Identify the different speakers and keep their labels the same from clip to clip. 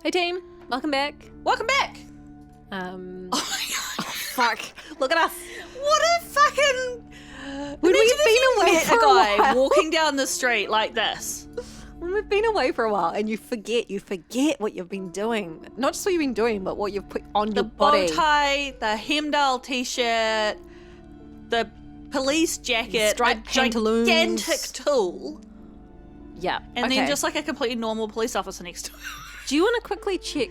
Speaker 1: Hey team, welcome back.
Speaker 2: Welcome back.
Speaker 1: Oh
Speaker 2: my god.
Speaker 1: Fuck, look at us.
Speaker 2: What a fucking...
Speaker 1: When we've been away
Speaker 2: met
Speaker 1: for
Speaker 2: a guy
Speaker 1: while.
Speaker 2: walking down the street like this.
Speaker 1: When we've been away for a while and you forget what you've been doing. Not just what you've been doing, but what you've put on
Speaker 2: The
Speaker 1: your body.
Speaker 2: bow tie, the Hemdall t-shirt, the police jacket,
Speaker 1: Striped
Speaker 2: a
Speaker 1: pantaloons.
Speaker 2: gigantic tool,
Speaker 1: Yeah.
Speaker 2: and
Speaker 1: okay.
Speaker 2: then just like a completely normal police officer next to him.
Speaker 1: Do you want to quickly check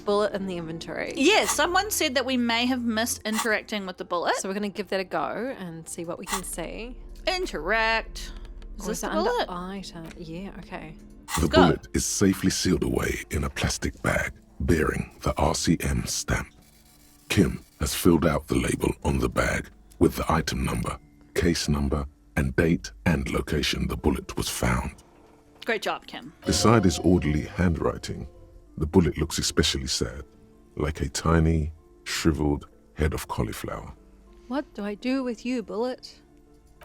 Speaker 1: bullet in the inventory?
Speaker 2: Yes, someone said that we may have missed interacting with the bullet.
Speaker 1: So we're going to give that a go and see what we can see.
Speaker 2: Interact. Is
Speaker 1: Or
Speaker 2: this
Speaker 1: is
Speaker 2: the
Speaker 1: it under
Speaker 2: bullet?
Speaker 1: item? Yeah, okay.
Speaker 3: The
Speaker 2: Go.
Speaker 3: bullet is safely sealed away in a plastic bag bearing the RCM stamp. Kim has filled out the label on the bag with the item number, case number, and date and location the bullet was found.
Speaker 2: Great job, Kim.
Speaker 3: Beside his orderly handwriting, the bullet looks especially sad, like a tiny, shriveled head of cauliflower.
Speaker 1: What do I do with you, bullet?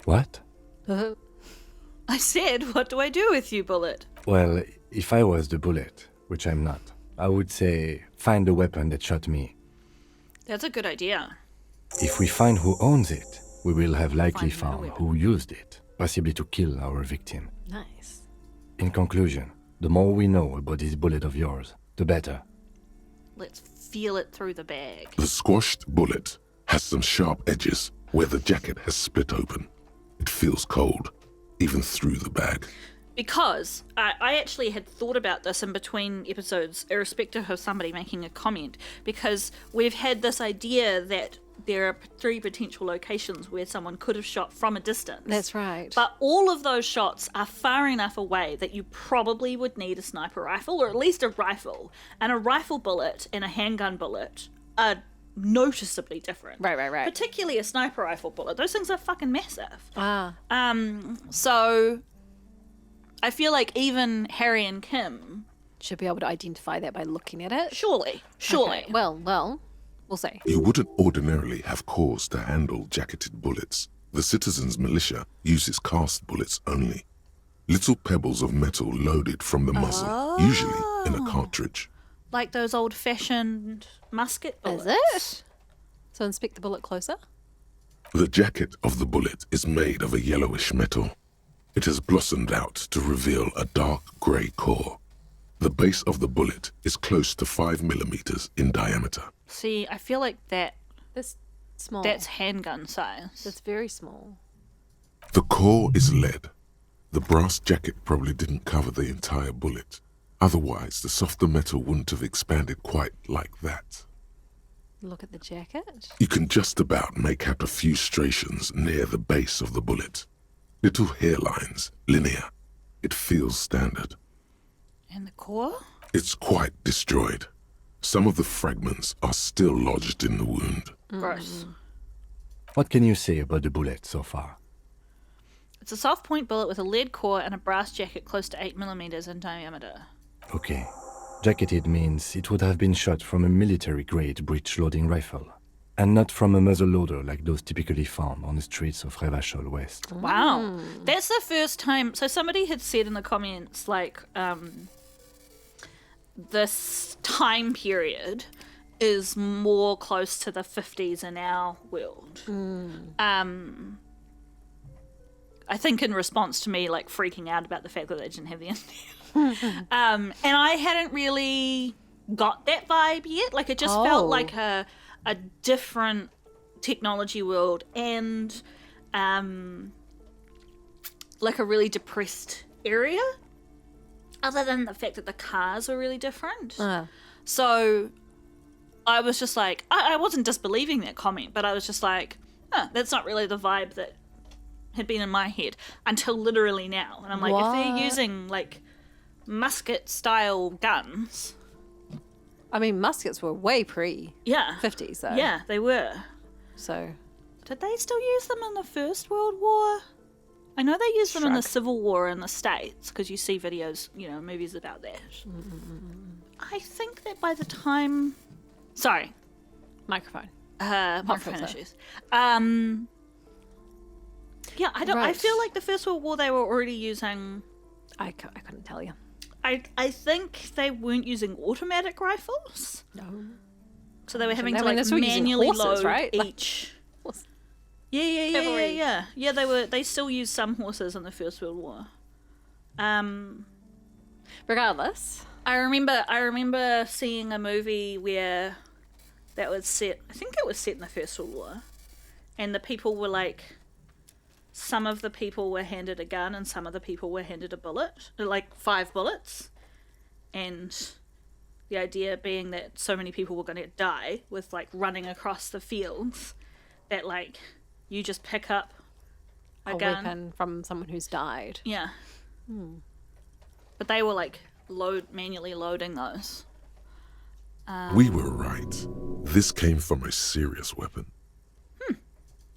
Speaker 4: What?
Speaker 2: I said, what do I do with you, bullet?
Speaker 4: Well, if I was the bullet, which I'm not, I would say find the weapon that shot me.
Speaker 2: That's a good idea.
Speaker 4: If we find who owns it, we will have likely
Speaker 2: Find
Speaker 4: found
Speaker 2: another
Speaker 4: who used it, possibly to kill our victim.
Speaker 1: Nice.
Speaker 4: In conclusion, the more we know about this bullet of yours, the better.
Speaker 2: Let's feel it through the bag.
Speaker 3: The squashed bullet has some sharp edges where the jacket has split open. It feels cold, even through the bag.
Speaker 2: Because I actually had thought about this in between episodes, irrespective of somebody making a comment, because we've had this idea that there are 3 potential locations where someone could have shot from a distance.
Speaker 1: That's right.
Speaker 2: But all of those shots are far enough away that you probably would need a sniper rifle, or at least a rifle. And a rifle bullet and a handgun bullet are noticeably different.
Speaker 1: Right.
Speaker 2: Particularly a sniper rifle bullet. Those things are fucking massive.
Speaker 1: Ah.
Speaker 2: So I feel like even Harry and Kim,
Speaker 1: Should be able to identify that by looking at it.
Speaker 2: surely.
Speaker 1: Okay, Well, we'll see.
Speaker 3: You wouldn't ordinarily have cause to handle jacketed bullets. The citizens' militia uses cast bullets only. Little pebbles of metal loaded from the muzzle, usually in a cartridge.
Speaker 2: Like those old-fashioned musket bullets.
Speaker 1: Is it? So inspect the bullet closer.
Speaker 3: The jacket of the bullet is made of a yellowish metal. It has blossomed out to reveal a dark grey core. The base of the bullet is close to 5 millimeters in diameter.
Speaker 2: See, I feel like
Speaker 1: That's small.
Speaker 2: that's handgun size.
Speaker 1: That's very small.
Speaker 3: The core is lead. The brass jacket probably didn't cover the entire bullet. Otherwise, the softer metal wouldn't have expanded quite like that.
Speaker 1: Look at the jacket.
Speaker 3: You can just about make out a few striations near the base of the bullet. Little hairlines, linear. It feels standard.
Speaker 2: And the core?
Speaker 3: It's quite destroyed. Some of the fragments are still lodged in the wound.
Speaker 2: Gross.
Speaker 4: What can you say about the bullet so far?
Speaker 2: It's a soft point bullet with a lead core and a brass jacket close to 8 millimeters in diameter.
Speaker 4: Okay. Jacketed means it would have been shot from a military-grade breech-loading rifle, and not from a muzzle-loader like those typically found on the streets of Revachol West.
Speaker 2: Wow. That's the first time. So somebody had said in the comments, like, this time period is more close to the 50s in our world. I think in response to me, like, freaking out about the fact that they didn't have the internet. And I hadn't really got that vibe yet. Like, it just felt like a different technology world and like a really depressed area, other than the fact that the cars were really different. So I was just like, I wasn't disbelieving that comment, but I was just like, that's not really the vibe that had been in my head until literally now. And I'm like, if they're using like musket style guns,
Speaker 1: I mean, muskets were way pre 50s, though.
Speaker 2: yeah, they were.
Speaker 1: So
Speaker 2: Did they still use them in the First World War? I know they used them in the Civil War in the States, because you see videos, movies about that. I think that by the time... Sorry.
Speaker 1: microphone.
Speaker 2: Microphone
Speaker 1: filter.
Speaker 2: issues. Yeah, I feel like the First World War they were already using
Speaker 1: I couldn't tell you.
Speaker 2: I think they weren't using automatic rifles.
Speaker 1: No.
Speaker 2: So they were having
Speaker 1: I
Speaker 2: to
Speaker 1: mean, they're
Speaker 2: like
Speaker 1: still using
Speaker 2: manually
Speaker 1: horses,
Speaker 2: load
Speaker 1: right? Like-
Speaker 2: each.
Speaker 1: Horse.
Speaker 2: Yeah.
Speaker 1: Cavalry.
Speaker 2: Yeah, they still used some horses in the First World War.
Speaker 1: Regardless.
Speaker 2: I remember seeing a movie where that was set. I think it was set in the First World War, and the people were like, some of the people were handed a gun and some of the people were handed a bullet, like 5 bullets, and the idea being that so many people were going to die with like running across the fields that like you just pick up a gun.
Speaker 1: Weapon from someone who's died.
Speaker 2: Yeah. But they were like manually loading those.
Speaker 3: We were right. This came from a serious weapon.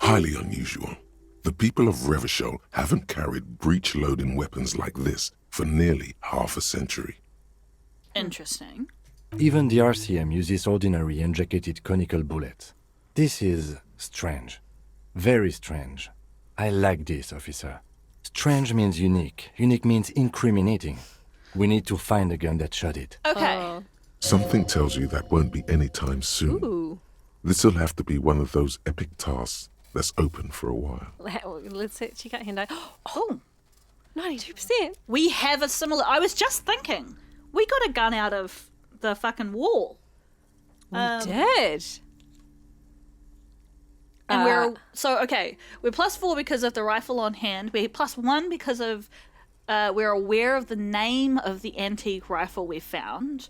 Speaker 3: Highly unusual. The people of Revachol haven't carried breech-loading weapons like this for nearly half a century.
Speaker 2: Interesting.
Speaker 4: Even the RCM uses ordinary unjacketed conical bullets. This is strange. Very strange. I like this, officer. Strange means unique. Unique means incriminating. We need to find the gun that shot it.
Speaker 2: Okay.
Speaker 3: Something tells you that won't be any time soon.
Speaker 1: Ooh.
Speaker 3: This'll have to be one of those epic tasks that's open for a while.
Speaker 1: Let's check out Hendo.
Speaker 2: Oh,
Speaker 1: 92%.
Speaker 2: we have a similar. I was just thinking, we got a gun out of the fucking wall,
Speaker 1: We did.
Speaker 2: and we're okay. We're +4 because of the rifle on hand. We're +1 because of we're aware of the name of the antique rifle we found.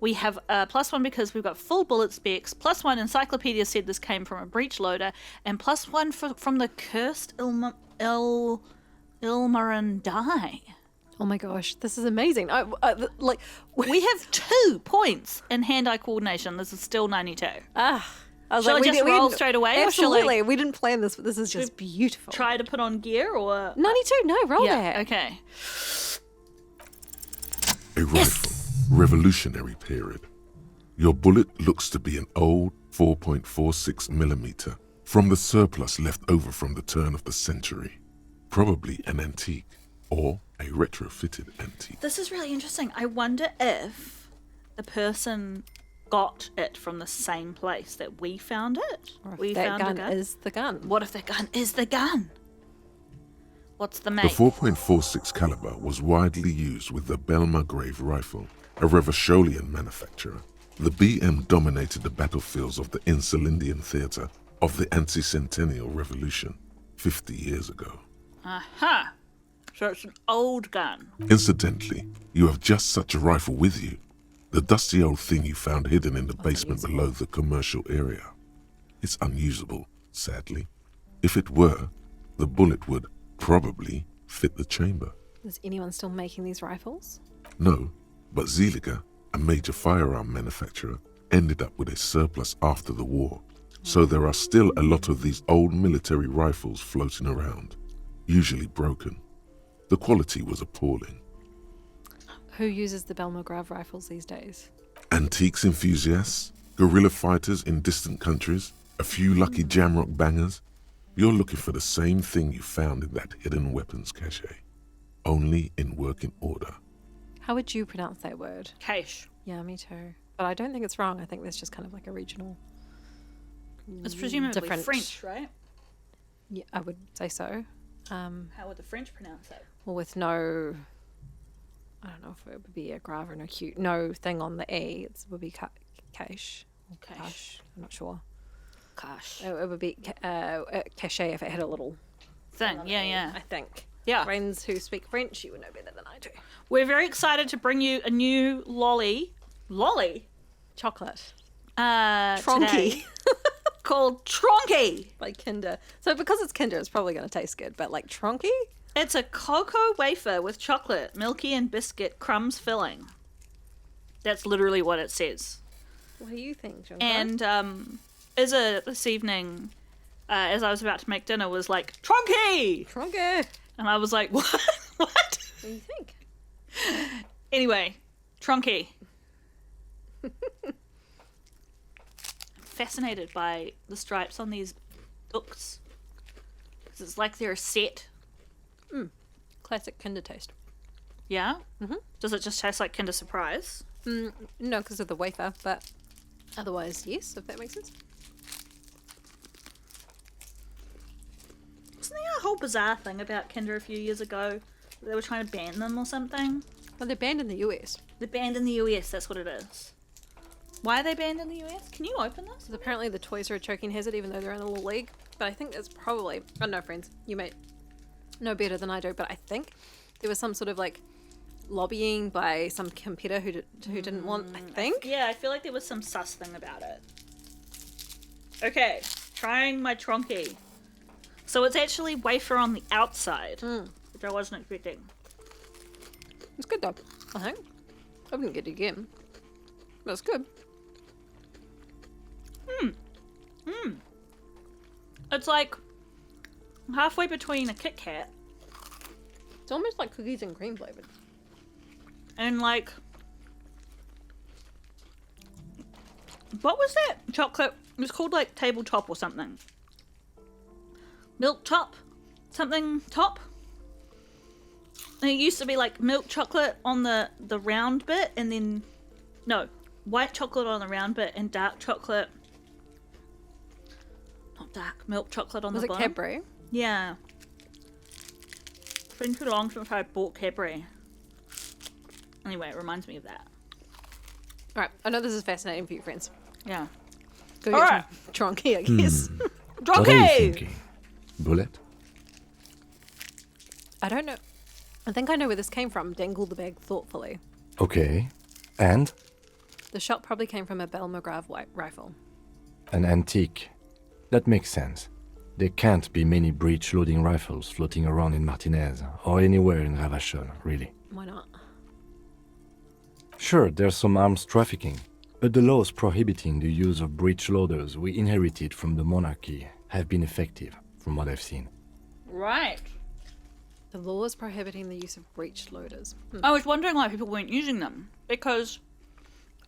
Speaker 2: We have +1 because we've got full bullet specs. +1 encyclopedia said this came from a breech loader, and +1 from the cursed Ilmarin die.
Speaker 1: Oh my gosh, this is amazing.
Speaker 2: We have 2 points in hand-eye coordination. This is still 92.
Speaker 1: I was
Speaker 2: Shall I
Speaker 1: we
Speaker 2: just
Speaker 1: did- we
Speaker 2: roll
Speaker 1: didn't-
Speaker 2: straight away, or shall I-
Speaker 1: Absolutely. We didn't plan this, but this is just beautiful.
Speaker 2: Try to put on gear, or
Speaker 1: 92, no, roll that.
Speaker 2: okay.
Speaker 3: A rifle, revolutionary period. Your bullet looks to be an old 4.46 millimeter from the surplus left over from the turn of the century. Probably an antique or a retrofitted antique.
Speaker 2: This is really interesting. I wonder if the person got it from the same place that we found it.
Speaker 1: Or if
Speaker 2: We
Speaker 1: that
Speaker 2: found a
Speaker 1: gun
Speaker 2: gun.
Speaker 1: is the gun.
Speaker 2: What if the gun is the gun? What's the
Speaker 3: The
Speaker 2: make?
Speaker 3: 4.46 caliber was widely used with the Belmargrave rifle, a Revacholian manufacturer. The BM dominated the battlefields of the Insulindian theatre of the anti-centennial revolution 50 years ago.
Speaker 2: Aha. So it's an old gun.
Speaker 3: Incidentally, you have just such a rifle with you. The dusty old thing you found hidden in the basement below the commercial area. It's unusable, sadly. If it were, the bullet would probably fit the chamber.
Speaker 1: Is anyone still making these rifles?
Speaker 3: No, but Zeliger, a major firearm manufacturer, ended up with a surplus after the war. So there are still a lot of these old military rifles floating around, usually broken. The quality was appalling.
Speaker 1: Who uses the Belmargrave rifles these days?
Speaker 3: Antiques enthusiasts, guerrilla fighters in distant countries, a few lucky jamrock bangers. You're looking for the same thing you found in that hidden weapons cache, only in working order.
Speaker 1: How would you pronounce that word?
Speaker 2: Cache.
Speaker 1: Yeah, me too. But I don't think it's wrong. I think that's just kind of like a regional.
Speaker 2: It's presumably
Speaker 1: Different.
Speaker 2: French, right?
Speaker 1: Yeah, I would say so.
Speaker 2: How would the French pronounce it?
Speaker 1: Well, with no, I don't know if it would be a grave or no cute, no thing on the E. It would be cache. Or
Speaker 2: Cache.
Speaker 1: cache. I'm not sure.
Speaker 2: Cache.
Speaker 1: It would be cache if it had a little
Speaker 2: Thing.
Speaker 1: on
Speaker 2: Yeah,
Speaker 1: the E,
Speaker 2: yeah.
Speaker 1: I think.
Speaker 2: Yeah.
Speaker 1: Friends who speak French, you would know better than I do.
Speaker 2: We're very excited to bring you a new lolly.
Speaker 1: Chocolate.
Speaker 2: Today,
Speaker 1: Tronky.
Speaker 2: called Tronky.
Speaker 1: By Kinder. So because it's Kinder, it's probably going to taste good. But like Tronky?
Speaker 2: It's a cocoa wafer with chocolate, milky and biscuit crumbs filling. That's literally what it says.
Speaker 1: What do you think, John?
Speaker 2: And Izza this evening, as I was about to make dinner, was like, Tronky!
Speaker 1: Tronky.
Speaker 2: And I was like, what? What?
Speaker 1: What do you think?
Speaker 2: Anyway, Tronky. Fascinated by the stripes on these books. 'Cause it's like they're a set.
Speaker 1: Classic Kinder taste.
Speaker 2: Yeah? Mm-hmm. Does it just taste like Kinder Surprise?
Speaker 1: No, because of the wafer, but otherwise, yes, if that makes sense.
Speaker 2: Wasn't there a whole bizarre thing about Kinder a few years ago? They were trying to ban them or something?
Speaker 1: Well, they're banned in the US.
Speaker 2: They're banned in the US, that's what it is. Why are they banned in the US? Can you open this?
Speaker 1: Because apparently the toys are a choking hazard, even though they're in a little league. But I think that's probably... I don't know, friends. You may know better than I do, but I think there was some sort of, like, lobbying by some competitor who didn't want, I think.
Speaker 2: Yeah, I feel like there was some sus thing about it. Okay, trying my Tronky. So it's actually wafer on the outside, which I wasn't expecting.
Speaker 1: It's good, though, I think. I wouldn't get it again. But it's good.
Speaker 2: It's like halfway between a Kit Kat
Speaker 1: It's almost like cookies and cream flavored.
Speaker 2: and like... What was that chocolate? It was called like tabletop or something. Milk top? Something top? And it used to be like milk chocolate on the round bit and then... No, white chocolate on the round bit and dark chocolate... Not dark, milk chocolate on
Speaker 1: Was
Speaker 2: the
Speaker 1: it
Speaker 2: bottom.
Speaker 1: Cadbury?
Speaker 2: Yeah. It's been too long since I bought Cadbury. Anyway, it reminds me of that.
Speaker 1: Alright, I know this is fascinating for you, friends.
Speaker 2: Yeah.
Speaker 1: Go
Speaker 2: All
Speaker 1: get
Speaker 2: right.
Speaker 1: some Tronky, I guess.
Speaker 4: What are you
Speaker 2: Tronky!
Speaker 4: thinking? Bullet?
Speaker 1: I don't know. I think I know where this came from. Dangle the bag thoughtfully.
Speaker 4: Okay. And?
Speaker 1: The shot probably came from a Bell McGrath white rifle.
Speaker 4: An antique. That makes sense. There can't be many breech-loading rifles floating around in Martinez, or anywhere in Ravachol, really.
Speaker 1: Why not?
Speaker 4: Sure, there's some arms trafficking, but the laws prohibiting the use of breech loaders we inherited from the monarchy have been effective, from what I've seen.
Speaker 2: Right.
Speaker 1: The laws prohibiting the use of breech loaders.
Speaker 2: I was wondering why people weren't using them, because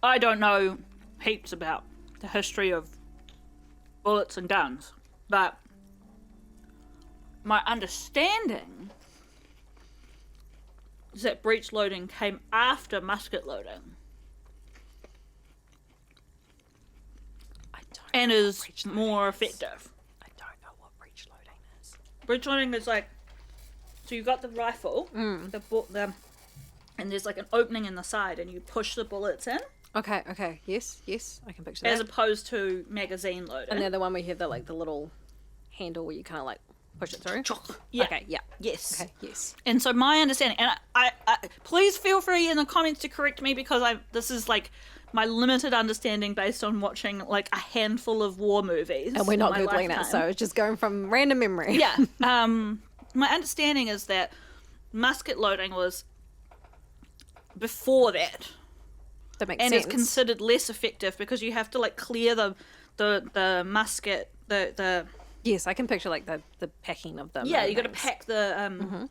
Speaker 2: I don't know heaps about the history of bullets and guns, but my understanding is that breech loading came after musket loading
Speaker 1: I don't
Speaker 2: and
Speaker 1: know what
Speaker 2: is
Speaker 1: breech loading
Speaker 2: more
Speaker 1: is.
Speaker 2: effective.
Speaker 1: I don't know what breech loading is.
Speaker 2: Breech loading is like, so you've got the rifle, the and there's like an opening in the side, and you push the bullets in,
Speaker 1: Okay, yes, I can picture
Speaker 2: as
Speaker 1: that.
Speaker 2: opposed to magazine loading.
Speaker 1: And they're the one where you have the little handle where you kind of like push it through.
Speaker 2: Yeah.
Speaker 1: Okay, yeah.
Speaker 2: Yes.
Speaker 1: Okay, yes.
Speaker 2: And so my understanding, and I please feel free in the comments to correct me, because this is like my limited understanding based on watching like a handful of war movies.
Speaker 1: And we're
Speaker 2: in
Speaker 1: not
Speaker 2: my
Speaker 1: googling it,
Speaker 2: lifetime.
Speaker 1: so it's just going from random memory.
Speaker 2: Yeah. My understanding is that musket loading was before that,
Speaker 1: That makes
Speaker 2: and
Speaker 1: sense.
Speaker 2: it's considered less effective because you have to like clear the musket, the
Speaker 1: Yes, I can picture like the packing of them.
Speaker 2: yeah,
Speaker 1: and
Speaker 2: you got to
Speaker 1: things.
Speaker 2: pack the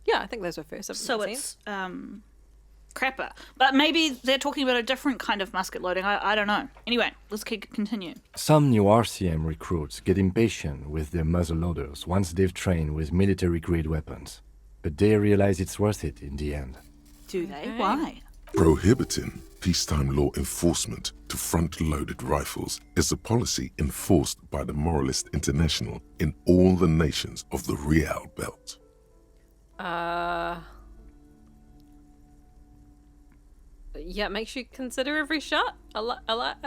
Speaker 1: Yeah, I think those were first.
Speaker 2: so it's crapper. But maybe they're talking about a different kind of musket loading. I don't know. Anyway, let's continue.
Speaker 4: Some new RCM recruits get impatient with their muzzle loaders once they've trained with military-grade weapons, but they realize it's worth it in the end.
Speaker 2: Do they? Why?
Speaker 3: Prohibiting peacetime law enforcement to front-loaded rifles is a policy enforced by the Moralist International in all the nations of the Real Belt.
Speaker 1: Yeah, it makes you consider every shot. I like it.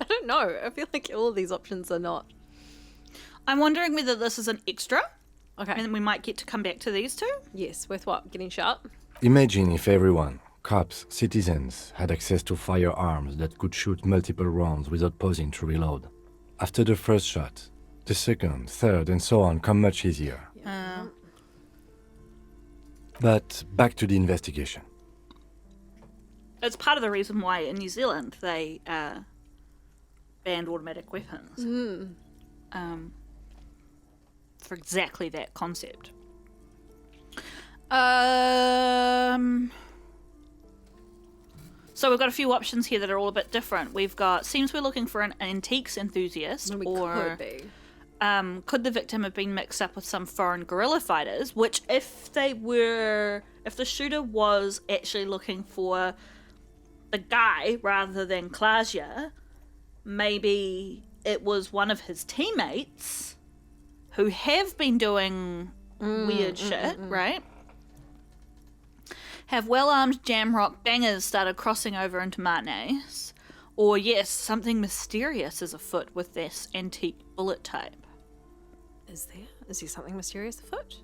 Speaker 1: I don't know. I feel like all of these options are not.
Speaker 2: I'm wondering whether this is an extra,
Speaker 1: Okay.
Speaker 2: and we might get to come back to these two.
Speaker 1: Yes, with what? Getting shot?
Speaker 4: Imagine if everyone, cops, citizens, had access to firearms that could shoot multiple rounds without pausing to reload. After the first shot, the second, third, and so on come much easier. But back to the investigation.
Speaker 2: It's part of the reason why in New Zealand they banned automatic weapons. For exactly that concept. So we've got a few options here that are all a bit different. We've got, seems we're looking for an antiques enthusiast,
Speaker 1: We
Speaker 2: or
Speaker 1: could be.
Speaker 2: could the victim have been mixed up with some foreign guerrilla fighters, which if the shooter was actually looking for the guy rather than Klasia, maybe it was one of his teammates who have been doing weird shit, right? Have well-armed jamrock bangers started crossing over into Martinez? Or yes, something mysterious is afoot with this antique bullet type.
Speaker 1: Is there? Is there something mysterious afoot?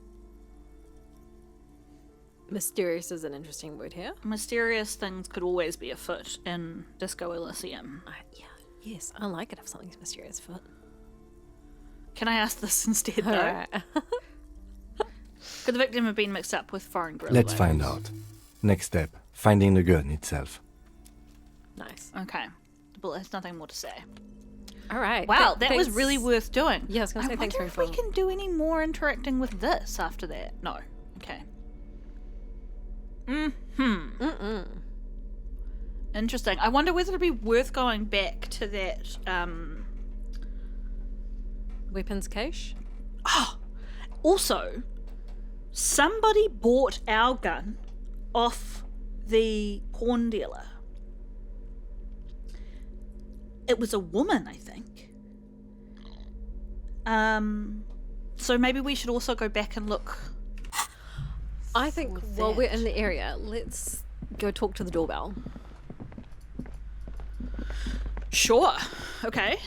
Speaker 1: Mysterious is an interesting word here.
Speaker 2: Mysterious things could always be afoot in Disco Elysium.
Speaker 1: Yes, I like it if something's mysterious afoot.
Speaker 2: Can I ask this instead, though?
Speaker 1: Alright.
Speaker 2: Could the victim have been mixed up with foreign guerrilla
Speaker 4: Let's
Speaker 2: fighters?
Speaker 4: find out. Next step, finding the gun itself.
Speaker 1: Nice.
Speaker 2: Okay. The bullet has nothing more to say.
Speaker 1: Alright.
Speaker 2: Wow, that was
Speaker 1: thanks.
Speaker 2: really worth doing.
Speaker 1: Yeah, I was gonna say thanks
Speaker 2: wonder
Speaker 1: for
Speaker 2: if we can do any more interacting with this after that. No. Okay. Interesting. I wonder whether it'd be worth going back to that,
Speaker 1: Weapons cache?
Speaker 2: Also, somebody bought our gun off the pawn dealer. It was a woman, I think. So maybe we should also go back and look.
Speaker 1: I think while we're in the area, let's go talk to the doorbell.
Speaker 2: Sure. Okay.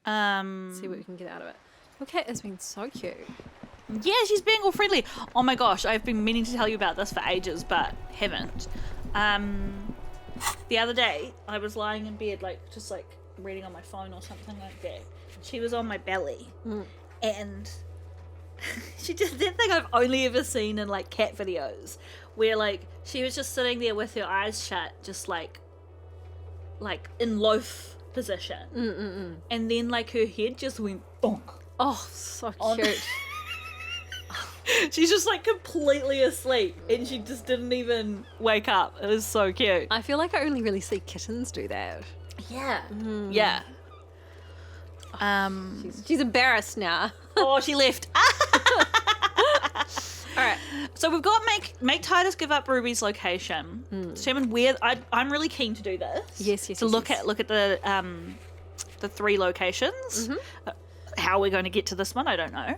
Speaker 1: See what we can get out of it. Your cat has been so cute.
Speaker 2: Yeah, she's being all friendly. Oh my gosh, I've been meaning to tell you about this for ages, but haven't. The other day, I was lying in bed, just reading on my phone or something like that. She was on my belly, and she did that thing I've only ever seen in cat videos, where she was just sitting there with her eyes shut, just in loaf position, and then her head just went bonk.
Speaker 1: Oh, so
Speaker 2: On-
Speaker 1: cute.
Speaker 2: She's just completely asleep, and she just didn't even wake up. It was so cute.
Speaker 1: I feel like I only really see kittens do that.
Speaker 2: Yeah. Yeah.
Speaker 1: She's embarrassed now.
Speaker 2: Oh, she left. All right. So we've got make Titus give up Ruby's location. Determine where. I'm really keen to do this.
Speaker 1: Yes.
Speaker 2: To look at the 3 locations. How we're going to get to this one, I don't know.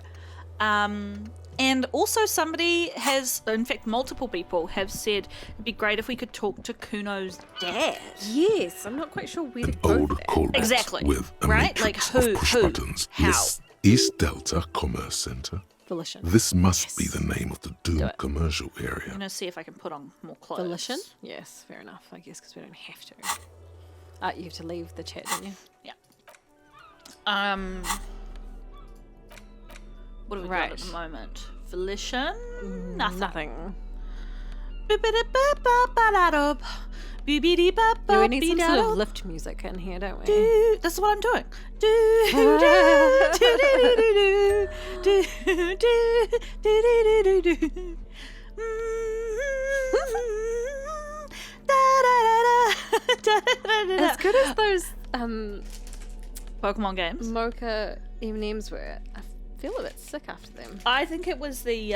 Speaker 2: And also somebody has, in fact, multiple people have said it'd be great if we could talk to Kuno's dad.
Speaker 1: Yes, I'm not quite sure where to
Speaker 3: An
Speaker 1: go
Speaker 3: old
Speaker 1: for that.
Speaker 3: call box
Speaker 2: Exactly.
Speaker 3: with a
Speaker 2: Right?
Speaker 3: matrix
Speaker 2: Who,
Speaker 3: of push
Speaker 2: who,
Speaker 3: buttons
Speaker 2: how?
Speaker 3: lists East Delta Commerce Center.
Speaker 1: Volition.
Speaker 3: This must be the name of the doomed
Speaker 1: it.
Speaker 3: commercial
Speaker 2: I'm
Speaker 3: area.
Speaker 2: going to see if I can put on more clothes.
Speaker 1: Volition? Yes, fair enough, I guess, because we don't have to. You have to leave the chat, don't you?
Speaker 2: Yeah. What have we got at the moment? Volition? Nothing.
Speaker 1: Nothing. Yeah, we need some sort of lift music in here, don't we?
Speaker 2: That's what I'm doing.
Speaker 1: As good as those
Speaker 2: Pokemon games.
Speaker 1: mocha M&Ms were, I feel a bit sick after them.
Speaker 2: I think it was the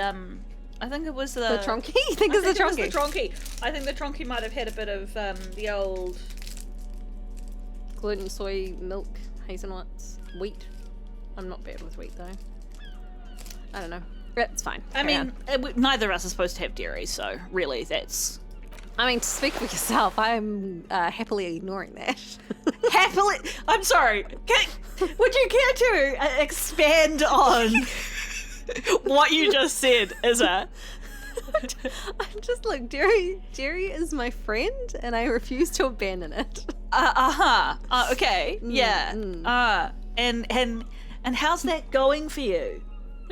Speaker 1: The Tronky? You think it's the Tronky?
Speaker 2: I think the Tronky might have had a bit of the old.
Speaker 1: Gluten, soy, milk, hazelnuts, wheat. I'm not bad with wheat though. I don't know. It's fine.
Speaker 2: I
Speaker 1: Carry
Speaker 2: mean,
Speaker 1: on.
Speaker 2: neither of us are supposed to have dairy, so really, that's
Speaker 1: I mean, to speak for yourself, I'm happily ignoring that.
Speaker 2: happily. I'm sorry. Would you care to expand on what you just said, Izza?
Speaker 1: I'm just like, dairy is my friend, and I refuse to abandon it.
Speaker 2: Okay. Yeah. And how's that going for you?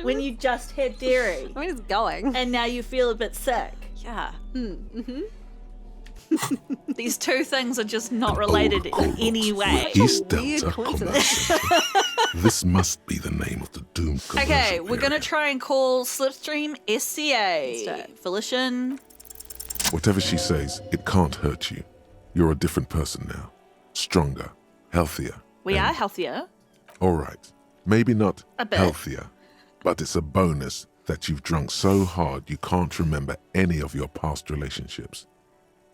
Speaker 2: When you just had dairy
Speaker 1: I mean, it's going.
Speaker 2: and now you feel a bit sick.
Speaker 1: Yeah. Mm-hmm.
Speaker 2: These two things are just not related
Speaker 3: Old
Speaker 2: in any
Speaker 3: call box
Speaker 2: way.
Speaker 3: with East
Speaker 1: Weird
Speaker 3: Delta
Speaker 1: coincidence.
Speaker 3: Commerce Center. This must be the name of the doomed commercial
Speaker 2: Okay, we're going to
Speaker 3: area.
Speaker 2: try and call Slipstream
Speaker 1: do
Speaker 2: SCA.
Speaker 1: it.
Speaker 2: Volition.
Speaker 3: Whatever she says, it can't hurt you. You're a different person now. Stronger, healthier.
Speaker 2: We
Speaker 3: and-
Speaker 2: are healthier.
Speaker 3: All right. Maybe not
Speaker 2: A bit.
Speaker 3: healthier, but it's a bonus that you've drunk so hard you can't remember any of your past relationships.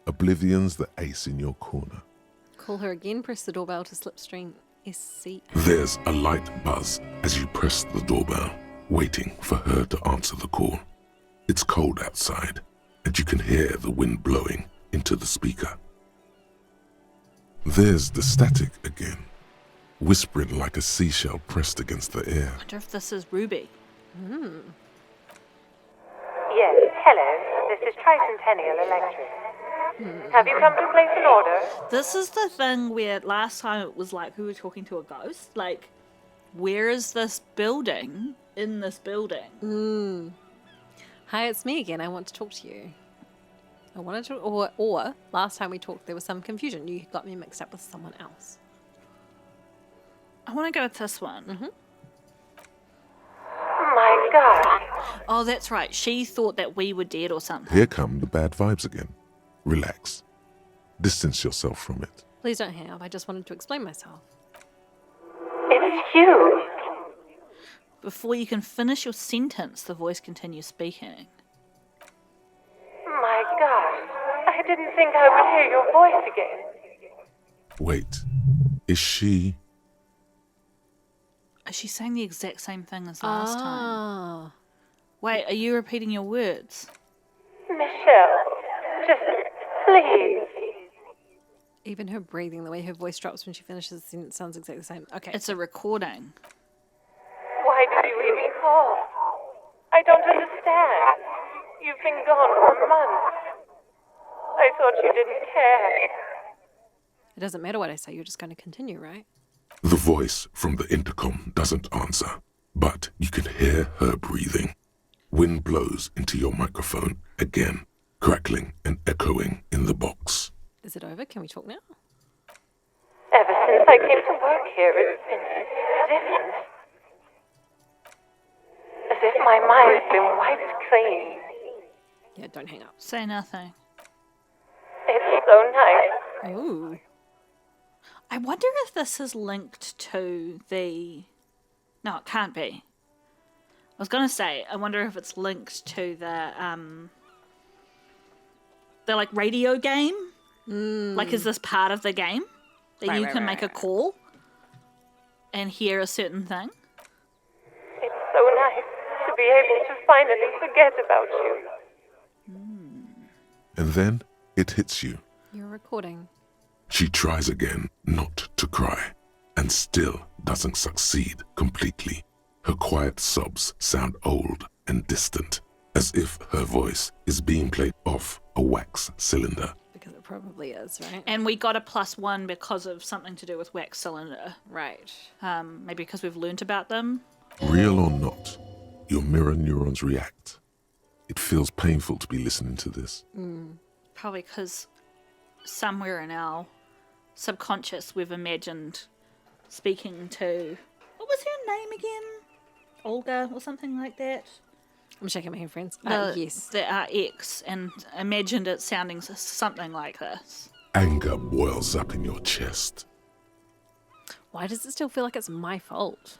Speaker 3: Oblivion's the ace in your corner.
Speaker 1: Call her again, press the doorbell to slipstream SC.
Speaker 3: There's a light buzz as you press the doorbell, waiting for her to answer the call. It's cold outside, and you can hear the wind blowing into the speaker. There's the static again, whispering like a seashell pressed against the air.
Speaker 2: I wonder if this is Ruby.
Speaker 5: Yes, hello. This is Tricentennial Electric. Have you come to place an order?
Speaker 2: This is the thing where last time it was like we were talking to a ghost. Like, where is this building in this building?
Speaker 1: Hi, it's me again. I want to talk to you. I wanted to, or last time we talked, there was some confusion. You got me mixed up with someone else.
Speaker 2: I want to go with this one.
Speaker 5: My God.
Speaker 2: Oh, that's right. She thought that we were dead or something.
Speaker 3: Here come the bad vibes again. Relax. Distance yourself from it.
Speaker 1: Please don't hang up. I just wanted to explain myself.
Speaker 5: It's you.
Speaker 2: Before you can finish your sentence, the voice continues speaking.
Speaker 5: My God. I didn't think I would hear your voice again.
Speaker 3: Wait, is she...
Speaker 2: Is she saying the exact same thing as last time?
Speaker 1: Ah.
Speaker 2: Wait, are you repeating your words?
Speaker 5: Michelle, just please.
Speaker 1: Even her breathing, the way her voice drops when she finishes the sentence sounds exactly the same. Okay.
Speaker 2: It's a recording.
Speaker 5: Why did you even call? I don't understand. You've been gone for months. I thought you didn't care.
Speaker 1: It doesn't matter what I say. You're just going to continue, right?
Speaker 3: The voice from the intercom doesn't answer, but you can hear her breathing. Wind blows into your microphone again, crackling and echoing in the box.
Speaker 1: Is it over? Can we talk now?
Speaker 5: Ever since I came to work here, it's been different. As if my mind's been wiped clean.
Speaker 1: Yeah, don't hang up.
Speaker 2: Say nothing.
Speaker 5: It's so nice.
Speaker 1: Ooh.
Speaker 2: I wonder if this is linked to the... No, it can't be. I was going to say, I wonder if it's linked to the like radio game. Like, is this part of the game? That you can make a call and hear a certain thing?
Speaker 5: It's so nice to be able to finally forget about you.
Speaker 3: And then it hits you.
Speaker 1: You're recording.
Speaker 3: She tries again not to cry, and still doesn't succeed completely. Her quiet sobs sound old and distant, as if her voice is being played off a wax cylinder.
Speaker 1: Because it probably is, right?
Speaker 2: And we got a +1 because of something to do with wax cylinder.
Speaker 1: Right.
Speaker 2: Maybe because we've learnt about them.
Speaker 3: Real or not, your mirror neurons react. It feels painful to be listening to this.
Speaker 2: Probably because somewhere in our subconscious we've imagined speaking to... What was her name again? Olga or something like that?
Speaker 1: I'm shaking my head, friends. Yes.
Speaker 2: Our ex, and imagined it sounding something like this.
Speaker 3: Anger boils up in your chest.
Speaker 1: Why does it still feel like it's my fault?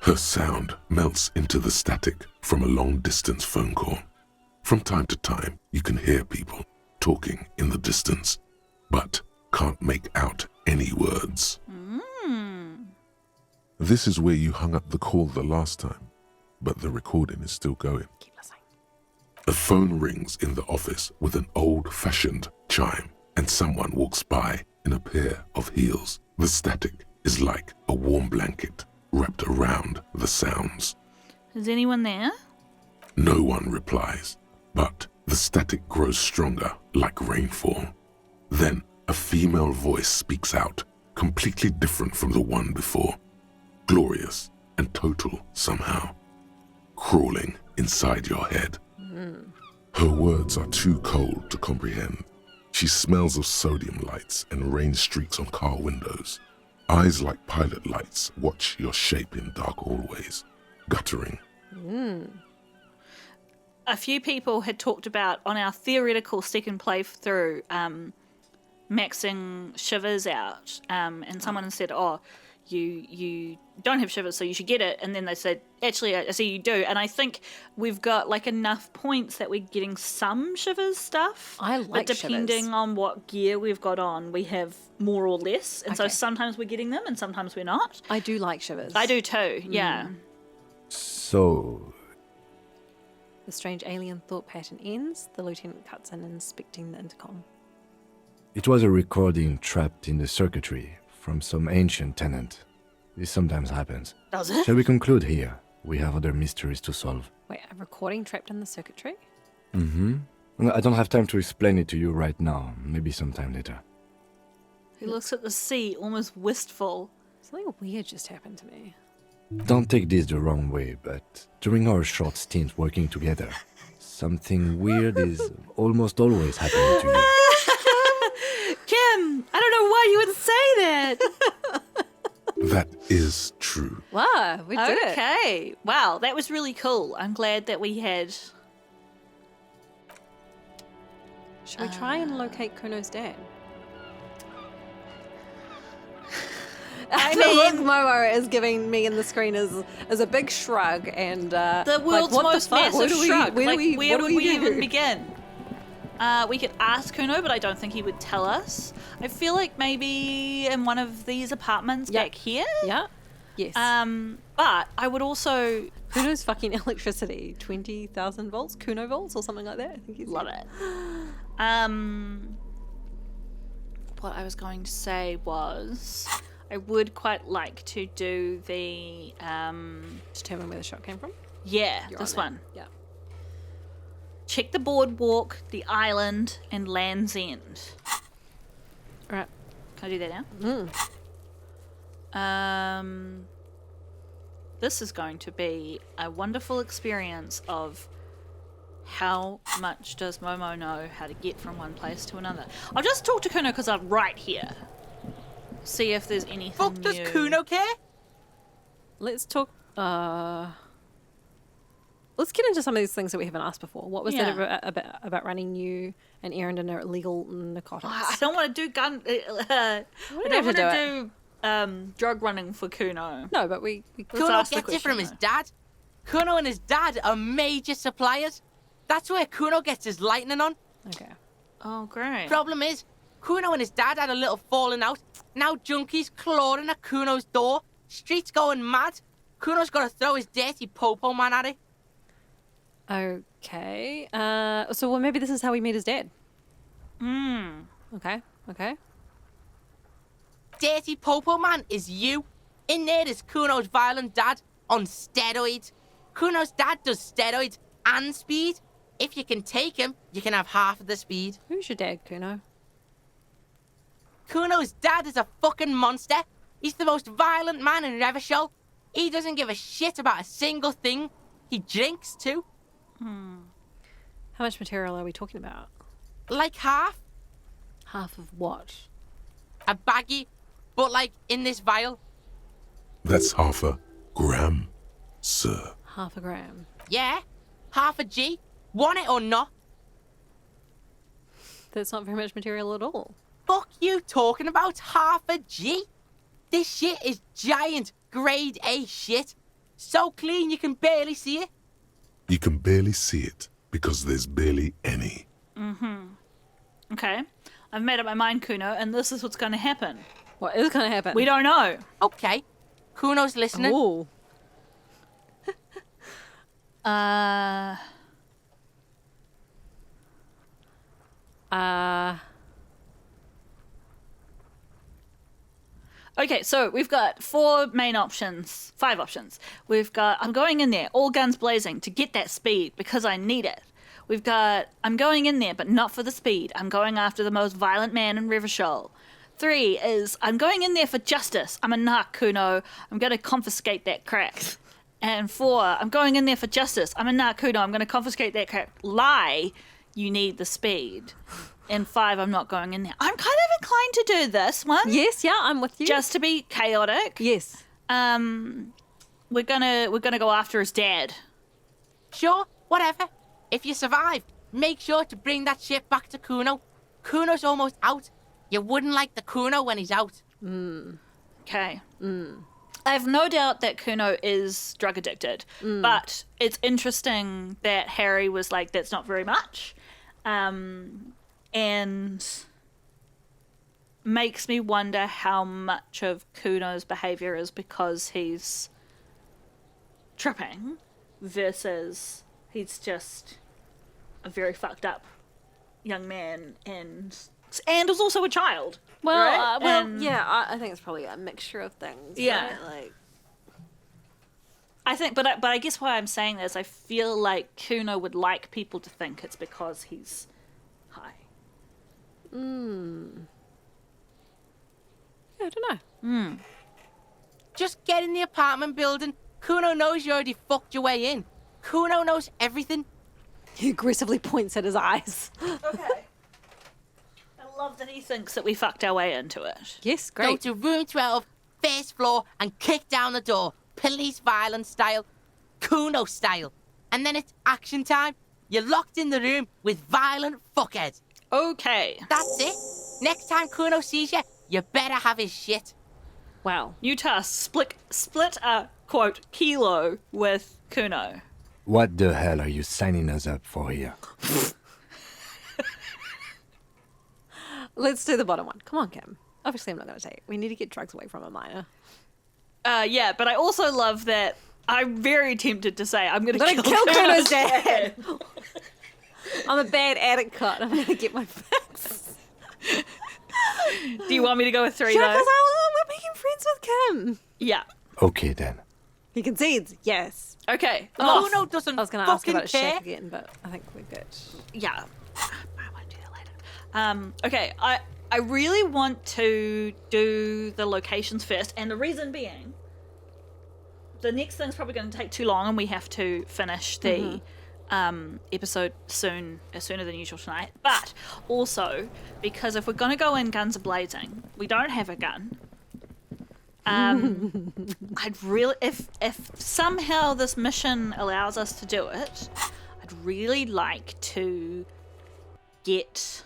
Speaker 3: Her sound melts into the static from a long-distance phone call. From time to time, you can hear people talking in the distance, but can't make out any words. This is where you hung up the call the last time, but the recording is still going.
Speaker 1: Keep listening.
Speaker 3: A phone rings in the office with an old-fashioned chime, and someone walks by in a pair of heels. The static is like a warm blanket wrapped around the sounds.
Speaker 2: Is anyone there?
Speaker 3: No one replies, but the static grows stronger like rainfall. Then a female voice speaks out, completely different from the one before. Glorious and total somehow, crawling inside your head. Her words are too cold to comprehend. She smells of sodium lights and rain streaks on car windows. Eyes like pilot lights watch your shape in dark hallways, guttering.
Speaker 2: A few people had talked about on our theoretical second playthrough maxing shivers out, and someone said, "Oh, you don't have shivers, so you should get it. And then they said, actually, I see you do. And I think we've got like enough points that we're getting some shivers stuff.
Speaker 1: I like
Speaker 2: But depending
Speaker 1: shivers.
Speaker 2: on what gear we've got on, we have more or less. And so
Speaker 1: Okay.
Speaker 2: sometimes we're getting them and sometimes we're not.
Speaker 1: I do like shivers.
Speaker 2: I do too, yeah.
Speaker 4: So,
Speaker 1: The strange alien thought pattern ends. The lieutenant cuts in, inspecting the intercom.
Speaker 4: it was a recording trapped in the circuitry from some ancient tenant. This sometimes happens.
Speaker 2: Does it?
Speaker 4: Shall we conclude here? We have other mysteries to solve.
Speaker 1: Wait, a recording trapped in the circuitry?
Speaker 4: No, I don't have time to explain it to you right now. Maybe sometime later.
Speaker 2: He looks at the sea, almost wistful.
Speaker 1: Something weird just happened to me.
Speaker 4: Don't take this the wrong way, but during our short stint working together, something weird is almost always happening to you.
Speaker 2: Kim, I don't know why you would say that.
Speaker 3: That is true.
Speaker 1: Wow, we did it.
Speaker 2: Okay. Wow, that was really cool. I'm glad that we had...
Speaker 1: Should we try and locate Kuno's dad?
Speaker 2: I
Speaker 1: The look
Speaker 2: mean,
Speaker 1: Momo is giving me in the screen is a big shrug and
Speaker 2: the world's
Speaker 1: like, what
Speaker 2: most
Speaker 1: the fuck?
Speaker 2: massive
Speaker 1: Where do we,
Speaker 2: shrug.
Speaker 1: Where
Speaker 2: Like,
Speaker 1: do we,
Speaker 2: where
Speaker 1: what do
Speaker 2: would we
Speaker 1: do?
Speaker 2: even begin? We could ask Kuno, but I don't think he would tell us. I feel like maybe in one of these apartments
Speaker 1: Yep.
Speaker 2: back here.
Speaker 1: Yeah. Yes.
Speaker 2: But I would also
Speaker 1: Kuno's fucking electricity, 20,000 volts, Kuno volts or something like that. I think he's
Speaker 2: love it. What I was going to say was, I would quite like to do the
Speaker 1: Determine where the shot came from.
Speaker 2: yeah,
Speaker 1: You're
Speaker 2: this
Speaker 1: on that.
Speaker 2: one.
Speaker 1: Yeah.
Speaker 2: Check the boardwalk, the island, and Land's End.
Speaker 1: All right.
Speaker 2: Can I do that now? This is going to be a wonderful experience of how much does Momo know how to get from one place to another. I'll just talk to Kuno because I'm right here. See if there's anything
Speaker 6: Fuck does
Speaker 2: new.
Speaker 6: Kuno care?
Speaker 1: Let's talk. Let's get into some of these things that we haven't asked before. What was
Speaker 2: Yeah.
Speaker 1: that about running you an errand in illegal narcotics?
Speaker 2: I don't want to do gun. I
Speaker 1: don't
Speaker 2: don't
Speaker 1: have
Speaker 2: want
Speaker 1: to
Speaker 2: to do drug running for Kuno.
Speaker 1: No, but we
Speaker 6: Kuno
Speaker 2: ask the
Speaker 6: gets it from
Speaker 2: question,
Speaker 6: his
Speaker 2: though.
Speaker 6: dad. Kuno and his dad are major suppliers. That's where Kuno gets his lightning on.
Speaker 1: okay.
Speaker 2: Oh, great.
Speaker 6: Problem is, Kuno and his dad had a little falling out. Now junkies clawing at Kuno's door. Streets going mad. Kuno's got to throw his dirty popo man at it.
Speaker 1: Okay. So well, maybe this is how we meet his dad. Okay. Okay.
Speaker 6: Dirty popo man is you. In there is Kuno's violent dad on steroids. Kuno's dad does steroids and speed. If you can take him, you can have half of the speed.
Speaker 1: Who's your dad, Kuno?
Speaker 6: Kuno's dad is a fucking monster. He's the most violent man in Revachol. He doesn't give a shit about a single thing. He drinks too.
Speaker 1: How much material are we talking about?
Speaker 6: Like half.
Speaker 1: Half of what?
Speaker 6: A baggie, but like in this vial.
Speaker 3: That's half a gram, sir.
Speaker 1: Half a gram.
Speaker 6: Yeah, half a G. Want it or not?
Speaker 1: That's not very much material at all.
Speaker 6: Fuck you talking about half a G? This shit is giant grade A shit. So clean you can barely see it.
Speaker 3: You can barely see it because there's barely any.
Speaker 2: Okay. I've made up my mind, Kuno, and this is what's going to happen.
Speaker 1: What is going to happen?
Speaker 2: We don't know.
Speaker 6: Okay, Kuno's listening.
Speaker 1: Ooh.
Speaker 2: Okay, so we've got 5 options. We've got, I'm going in there, all guns blazing, to get that speed, because I need it. We've got, I'm going in there, but not for the speed. I'm going after the most violent man in Revachol. 3 is, I'm going in there for justice. I'm a narc, Kuno. I'm going to confiscate that crack. And 4, I'm going in there for justice. I'm a narc, Kuno. I'm going to confiscate that crack. Lie, you need the speed. And 5, I'm not going in there. I'm kind of inclined to do this one.
Speaker 1: Yes, yeah, I'm with you.
Speaker 2: Just to be chaotic.
Speaker 1: yes.
Speaker 2: We're gonna go after his dad.
Speaker 6: Sure, whatever. If you survive, make sure to bring that shit back to Kuno. Kuno's almost out. You wouldn't like the Kuno when he's out.
Speaker 2: Okay. I have no doubt that Kuno is drug addicted, but it's interesting that Harry was like, that's not very much. And makes me wonder how much of Kuno's behavior is because he's tripping versus he's just a very fucked up young man and is also a child.
Speaker 1: Well,
Speaker 2: right?
Speaker 1: I think it's probably a mixture of things.
Speaker 2: Yeah.
Speaker 1: Right? Like,
Speaker 2: I think, but I guess why I'm saying this, I feel like Kuno would like people to think it's because he's high.
Speaker 1: yeah, I don't know.
Speaker 6: Just get in the apartment building. Kuno knows you already fucked your way in. Kuno knows everything.
Speaker 1: He aggressively points at his eyes.
Speaker 2: Okay. I love that he thinks that we fucked our way into it.
Speaker 1: Yes,
Speaker 6: Go
Speaker 1: great.
Speaker 6: to room 12, first floor, and kick down the door. Police violence style. Kuno style. And then it's action time. You're locked in the room with violent fuckhead.
Speaker 2: Okay.
Speaker 6: That's it. Next time Kuno sees you, you better have his shit.
Speaker 1: Wow.
Speaker 2: New task, split a, quote, kilo with Kuno.
Speaker 4: What the hell are you signing us up for here?
Speaker 1: Let's do the bottom one. Come on, Kim. Obviously, I'm not going to take it. We need to get drugs away from a minor.
Speaker 2: Yeah, but I also love that I'm very tempted to say I'm going to
Speaker 1: I'm
Speaker 2: kill
Speaker 1: going to kill
Speaker 2: Kuno's
Speaker 1: Kuno's dad. I'm a bad addict cut. I'm going to get my fix.
Speaker 2: Do you want me to go with 3
Speaker 1: Yeah,
Speaker 2: though?
Speaker 1: because we're making friends with Kim.
Speaker 2: Yeah.
Speaker 4: Okay then.
Speaker 1: He concedes. Yes.
Speaker 2: Okay.
Speaker 6: Kuno doesn't
Speaker 1: I was going to ask
Speaker 6: fucking
Speaker 1: about a
Speaker 6: care.
Speaker 1: shack again, but I think we're good.
Speaker 2: Yeah. I might do that later. Okay, I really want to do the locations first, and the reason being, the next thing's probably going to take too long, and we have to finish the episode sooner than usual tonight. But also, because if we're going to go in guns a-blazing, we don't have a gun. I'd really, if somehow this mission allows us to do it, I'd really like to get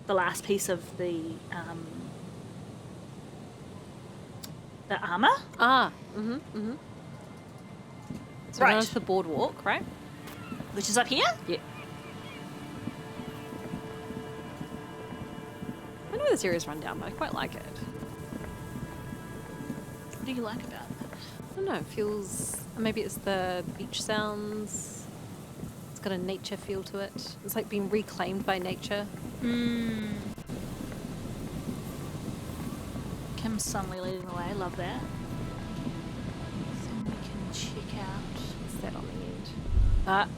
Speaker 2: the last piece of the armor.
Speaker 1: So we're
Speaker 2: Right.
Speaker 1: going to the boardwalk, right?
Speaker 2: Which is up here?
Speaker 1: Yeah. I know this area's run down, but I quite like it.
Speaker 2: What do you like about it?
Speaker 1: I don't know, it feels... Maybe it's the beach sounds. It's got a nature feel to it. It's like being reclaimed by nature.
Speaker 2: Kim's suddenly leading the way. Love that. Then we can check out.
Speaker 1: What's that on the end?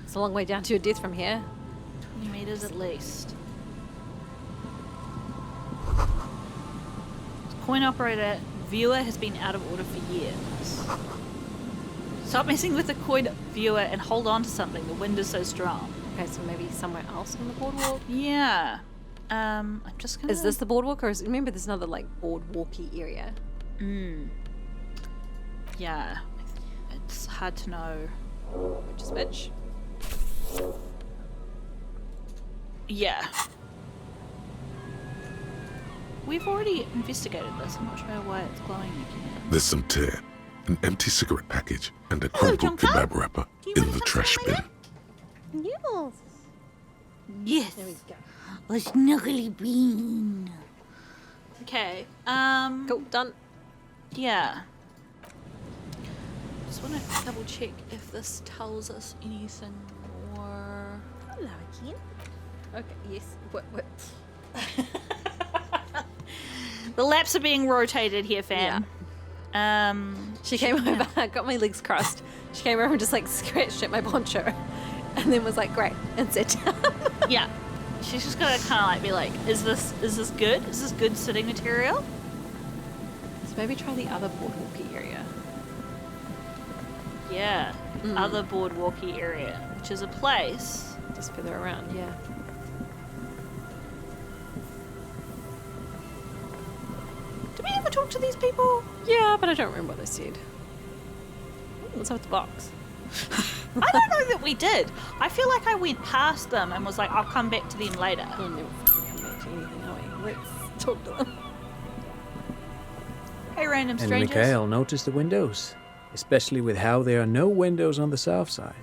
Speaker 1: It's a long way down to your death from here.
Speaker 2: 20 meters at least. Coin operator, viewer has been out of order for years. Stop messing with the coin viewer and hold on to something. The wind is so strong.
Speaker 1: Okay, so maybe somewhere else on the boardwalk?
Speaker 2: Yeah. I'm just gonna...
Speaker 1: Is this the boardwalk, or remember there's another like boardwalky area?
Speaker 2: Yeah. It's hard to know.
Speaker 1: Which is which?
Speaker 2: Yeah. We've already investigated this. I'm not sure why it's glowing again.
Speaker 3: There's some tear, an empty cigarette package, and a crumpled
Speaker 2: Jonka.
Speaker 3: kebab wrapper in the trash bin.
Speaker 1: Yes.
Speaker 2: Yes.
Speaker 1: There we go.
Speaker 2: A snuggly bean. Okay.
Speaker 1: Cool, done.
Speaker 2: Yeah. Just want to double check if this tells us anything more.
Speaker 1: Hello again. Okay, yes. What?
Speaker 2: The laps are being rotated here, fam.
Speaker 1: She came over, got my legs crossed. She came over and just like scratched at my poncho. And then was like, great, and sat down.
Speaker 2: Yeah. She's just gonna kind of like be like, is this good? Is this good sitting material?
Speaker 1: So maybe try the other boardwalky area.
Speaker 2: Yeah. Other boardwalky area, which is a place.
Speaker 1: Just further around, yeah.
Speaker 2: Did we ever talk to these people?
Speaker 1: Yeah, but I don't remember what they said. What's up with the box?
Speaker 2: I don't know that we did. I feel like I went past them and was like, I'll come back to them later.
Speaker 1: We'll never fucking come back to anything, are we? Let's talk to them.
Speaker 2: Hey, random
Speaker 7: And
Speaker 2: strangers.
Speaker 7: Mikhail noticed the windows, especially with how there are no windows on the south side.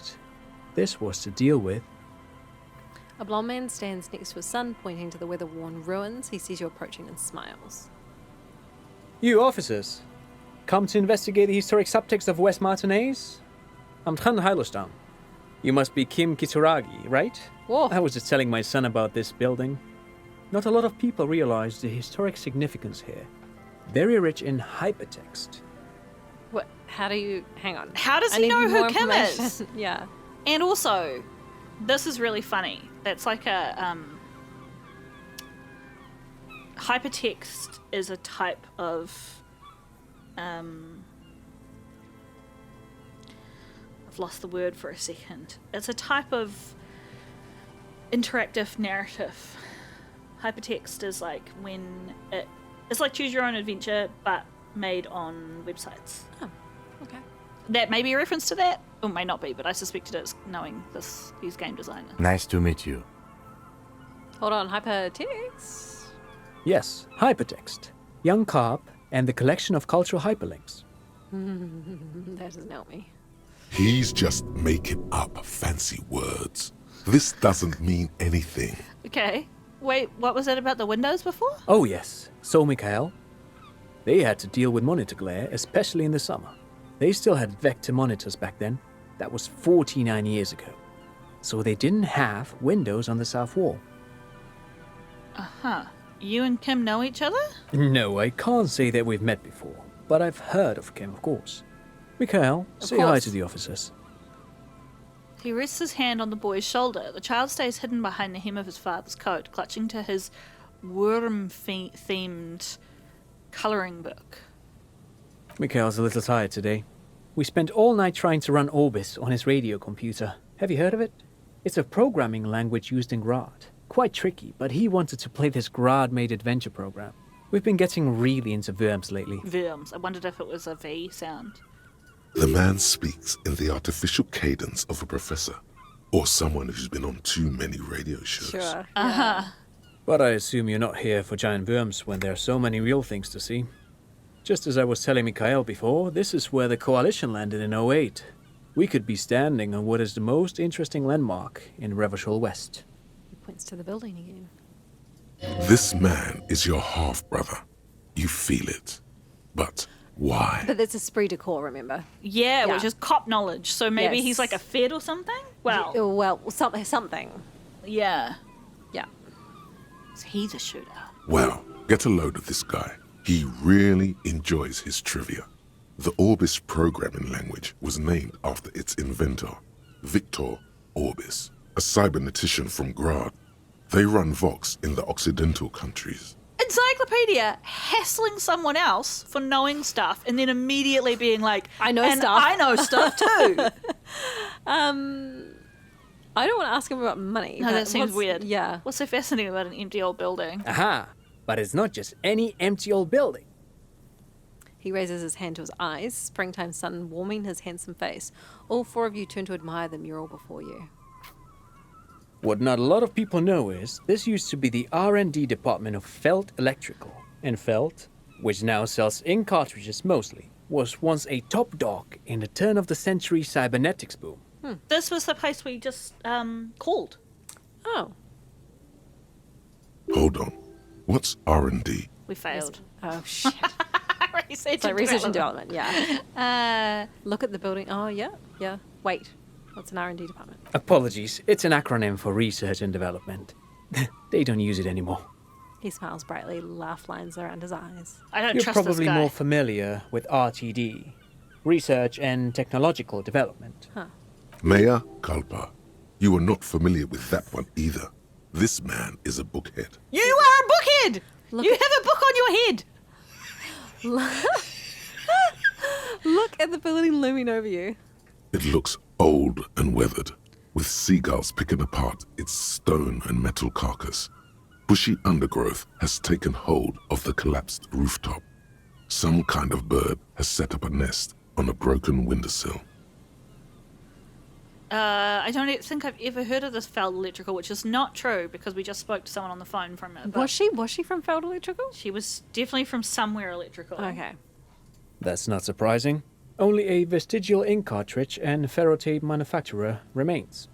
Speaker 7: This was to deal with.
Speaker 1: A blonde man stands next to his son, pointing to the weather-worn ruins. He sees you approaching and smiles.
Speaker 7: You officers, come to investigate the historic subtext of West Martinez? I'm Tran Heilostam. You must be Kim Kituragi, right?
Speaker 1: Whoa.
Speaker 7: I was just telling my son about this building. Not a lot of people realize the historic significance here. Very rich in hypertext.
Speaker 1: What? How do you... Hang on.
Speaker 2: How does
Speaker 1: I
Speaker 2: he
Speaker 1: need
Speaker 2: know
Speaker 1: more
Speaker 2: who Kim is?
Speaker 1: information. Yeah.
Speaker 2: And also, this is really funny. That's like a hypertext is a type of I've lost the word for a second. It's a type of interactive narrative. Hypertext is like when it's like choose your own adventure but made on websites.
Speaker 1: Oh, okay.
Speaker 2: That may be a reference to that, or may not be, but I suspected it as knowing he's game designer.
Speaker 4: Nice to meet you.
Speaker 1: Hold on. Hypertext?
Speaker 7: Yes, hypertext. Young Carp and the collection of cultural hyperlinks.
Speaker 1: That doesn't help me.
Speaker 3: He's just making up fancy words. This doesn't mean anything.
Speaker 2: Okay. Wait, what was that about the windows before?
Speaker 7: Oh yes, so Mikhail. They had to deal with monitor glare, especially in the summer. They still had vector monitors back then. That was 49 years ago. So they didn't have windows on the south wall.
Speaker 2: Uh-huh. You and Kim know each other?
Speaker 7: No, I can't say that we've met before, but I've heard of Kim, of course. Mikhail, say hi
Speaker 1: course.
Speaker 7: to the officers.
Speaker 2: He rests his hand on the boy's shoulder. The child stays hidden behind the hem of his father's coat, clutching to his worm-themed colouring book.
Speaker 7: Mikhail's a little tired today. We spent all night trying to run Orbis on his radio computer. Have you heard of it? It's a programming language used in Grad. Quite tricky, but he wanted to play this Grad-made adventure program. We've been getting really into Worms lately.
Speaker 2: Worms. I wondered if it was a V sound.
Speaker 3: The man speaks in the artificial cadence of a professor, or someone who's been on too many radio shows.
Speaker 1: Sure.
Speaker 2: Uh-huh.
Speaker 7: But I assume you're not here for giant worms when there are so many real things to see. Just as I was telling Mikhail before, this is where the Coalition landed in '08. We could be standing on what is the most interesting landmark in Revachol West.
Speaker 1: He points to the building again.
Speaker 3: This man is your half-brother. You feel it. But why?
Speaker 1: But that's esprit de corps, remember?
Speaker 2: Yeah,
Speaker 1: Yeah.
Speaker 2: which is cop knowledge. So maybe
Speaker 1: Yes.
Speaker 2: he's like a Fed or something? Well,
Speaker 1: Well, something.
Speaker 2: yeah.
Speaker 1: Yeah.
Speaker 2: So he's a shooter.
Speaker 3: Well, get a load of this guy. He really enjoys his trivia. The Orbis programming language was named after its inventor, Victor Orbis, a cybernetician from Grad. They run Vox in the Occidental countries.
Speaker 2: Encyclopedia hassling someone else for knowing stuff and then immediately being like,
Speaker 1: I know
Speaker 2: and
Speaker 1: stuff."
Speaker 2: I know stuff too.
Speaker 1: I don't want to ask him about money.
Speaker 2: No,
Speaker 1: but
Speaker 2: that seems
Speaker 1: what's-
Speaker 2: weird.
Speaker 1: Yeah.
Speaker 2: What's so fascinating about an empty old building?
Speaker 7: Aha! But it's not just any empty old building.
Speaker 1: He raises his hand to his eyes, springtime sun warming his handsome face. All four of you turn to admire the mural before you.
Speaker 7: What not a lot of people know is this used to be the R&D department of Felt Electrical. And Felt, which now sells ink cartridges mostly, was once a top dog in the turn-of-the-century cybernetics boom.
Speaker 2: This was the place we just called.
Speaker 1: Oh.
Speaker 3: Hold on. What's R&D?
Speaker 2: We failed.
Speaker 1: Oh, shit.
Speaker 2: Research
Speaker 1: So
Speaker 2: and
Speaker 1: research and
Speaker 2: development.
Speaker 1: development, yeah. Look at the building. Oh, yeah, yeah. Wait. What's an R&D department?
Speaker 7: Apologies, it's an acronym for research and development. They don't use it anymore.
Speaker 1: He smiles brightly, laugh lines around his eyes.
Speaker 2: I don't
Speaker 7: You're
Speaker 2: trust this
Speaker 7: probably
Speaker 2: guy.
Speaker 7: more familiar with RTD, Research and Technological Development.
Speaker 3: Maya Kalpa. You are not familiar with that one either. This man is a bookhead.
Speaker 2: You are a bookhead!
Speaker 1: Look
Speaker 2: You
Speaker 1: at-
Speaker 2: have a book on your head!
Speaker 1: Look at the building looming over you.
Speaker 3: It looks old and weathered, with seagulls picking apart its stone and metal carcass. Bushy undergrowth has taken hold of the collapsed rooftop. Some kind of bird has set up a nest on a broken windowsill.
Speaker 2: I don't think I've ever heard of this Feld Electrical, which is not true because we just spoke to someone on the phone from it.
Speaker 1: Was she from Feld Electrical?
Speaker 2: She was definitely from somewhere electrical.
Speaker 1: Okay.
Speaker 7: That's not surprising. Only a vestigial ink cartridge and ferrotape manufacturer remains.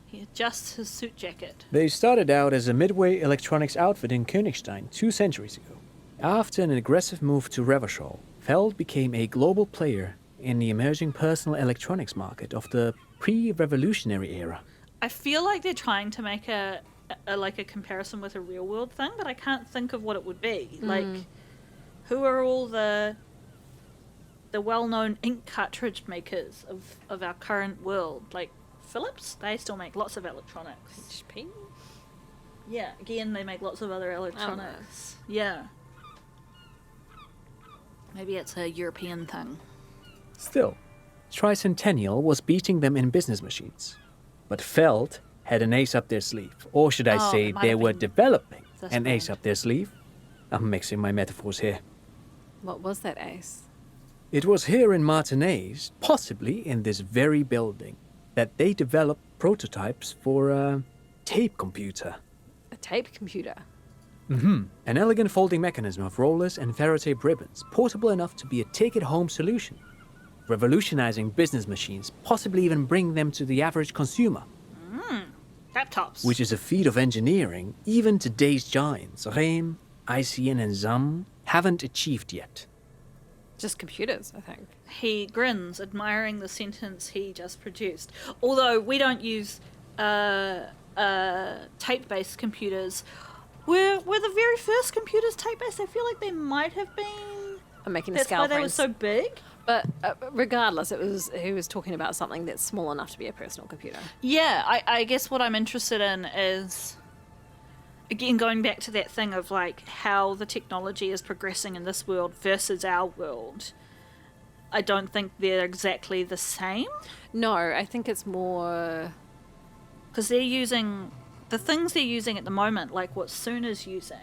Speaker 2: He adjusts his suit jacket.
Speaker 7: They started out as a midway electronics outfit in Königstein 2 centuries ago. After an aggressive move to Revachol, Feld became a global player in the emerging personal electronics market of the pre-revolutionary era.
Speaker 2: I feel like they're trying to make a comparison with a real world thing, but I can't think of what it would be. Like, who are all the well-known ink cartridge makers of our current world? Like Philips, they still make lots of electronics.
Speaker 1: HP?
Speaker 2: Yeah, again, they make lots of other electronics. Yeah. Maybe it's a European thing.
Speaker 7: Still, Tricentennial was beating them in business machines. But Feld had an ace up their sleeve. Or should I say,
Speaker 2: it might
Speaker 7: they
Speaker 2: have
Speaker 7: were
Speaker 2: been
Speaker 7: developing
Speaker 2: this
Speaker 7: an ace
Speaker 2: brand.
Speaker 7: up their sleeve. I'm mixing my metaphors here.
Speaker 1: What was that ace?
Speaker 7: It was here in Martinez, possibly in this very building, that they developed prototypes for a tape computer.
Speaker 1: A tape computer.
Speaker 7: An elegant folding mechanism of rollers and ferrotape ribbons, portable enough to be a take-it-home solution. Revolutionizing business machines, possibly even bring them to the average consumer.
Speaker 2: Laptops.
Speaker 7: Which is a feat of engineering even today's giants, Rehm, ICN and ZAM, haven't achieved yet.
Speaker 1: Just computers, I think.
Speaker 2: He grins, admiring the sentence he just produced. Although we don't use tape-based computers. Were the very first computers tape-based? I feel like they might have been.
Speaker 1: I'm making a
Speaker 2: That's
Speaker 1: scale,
Speaker 2: why they were
Speaker 1: friends.
Speaker 2: so big.
Speaker 1: But regardless, he was talking about something that's small enough to be a personal computer.
Speaker 2: Yeah, I guess what I'm interested in is, again, going back to that thing of like how the technology is progressing in this world versus our world. I don't think they're exactly the same.
Speaker 1: No, I think it's more...
Speaker 2: Because they're using... The things they're using at the moment, like what Suna's using,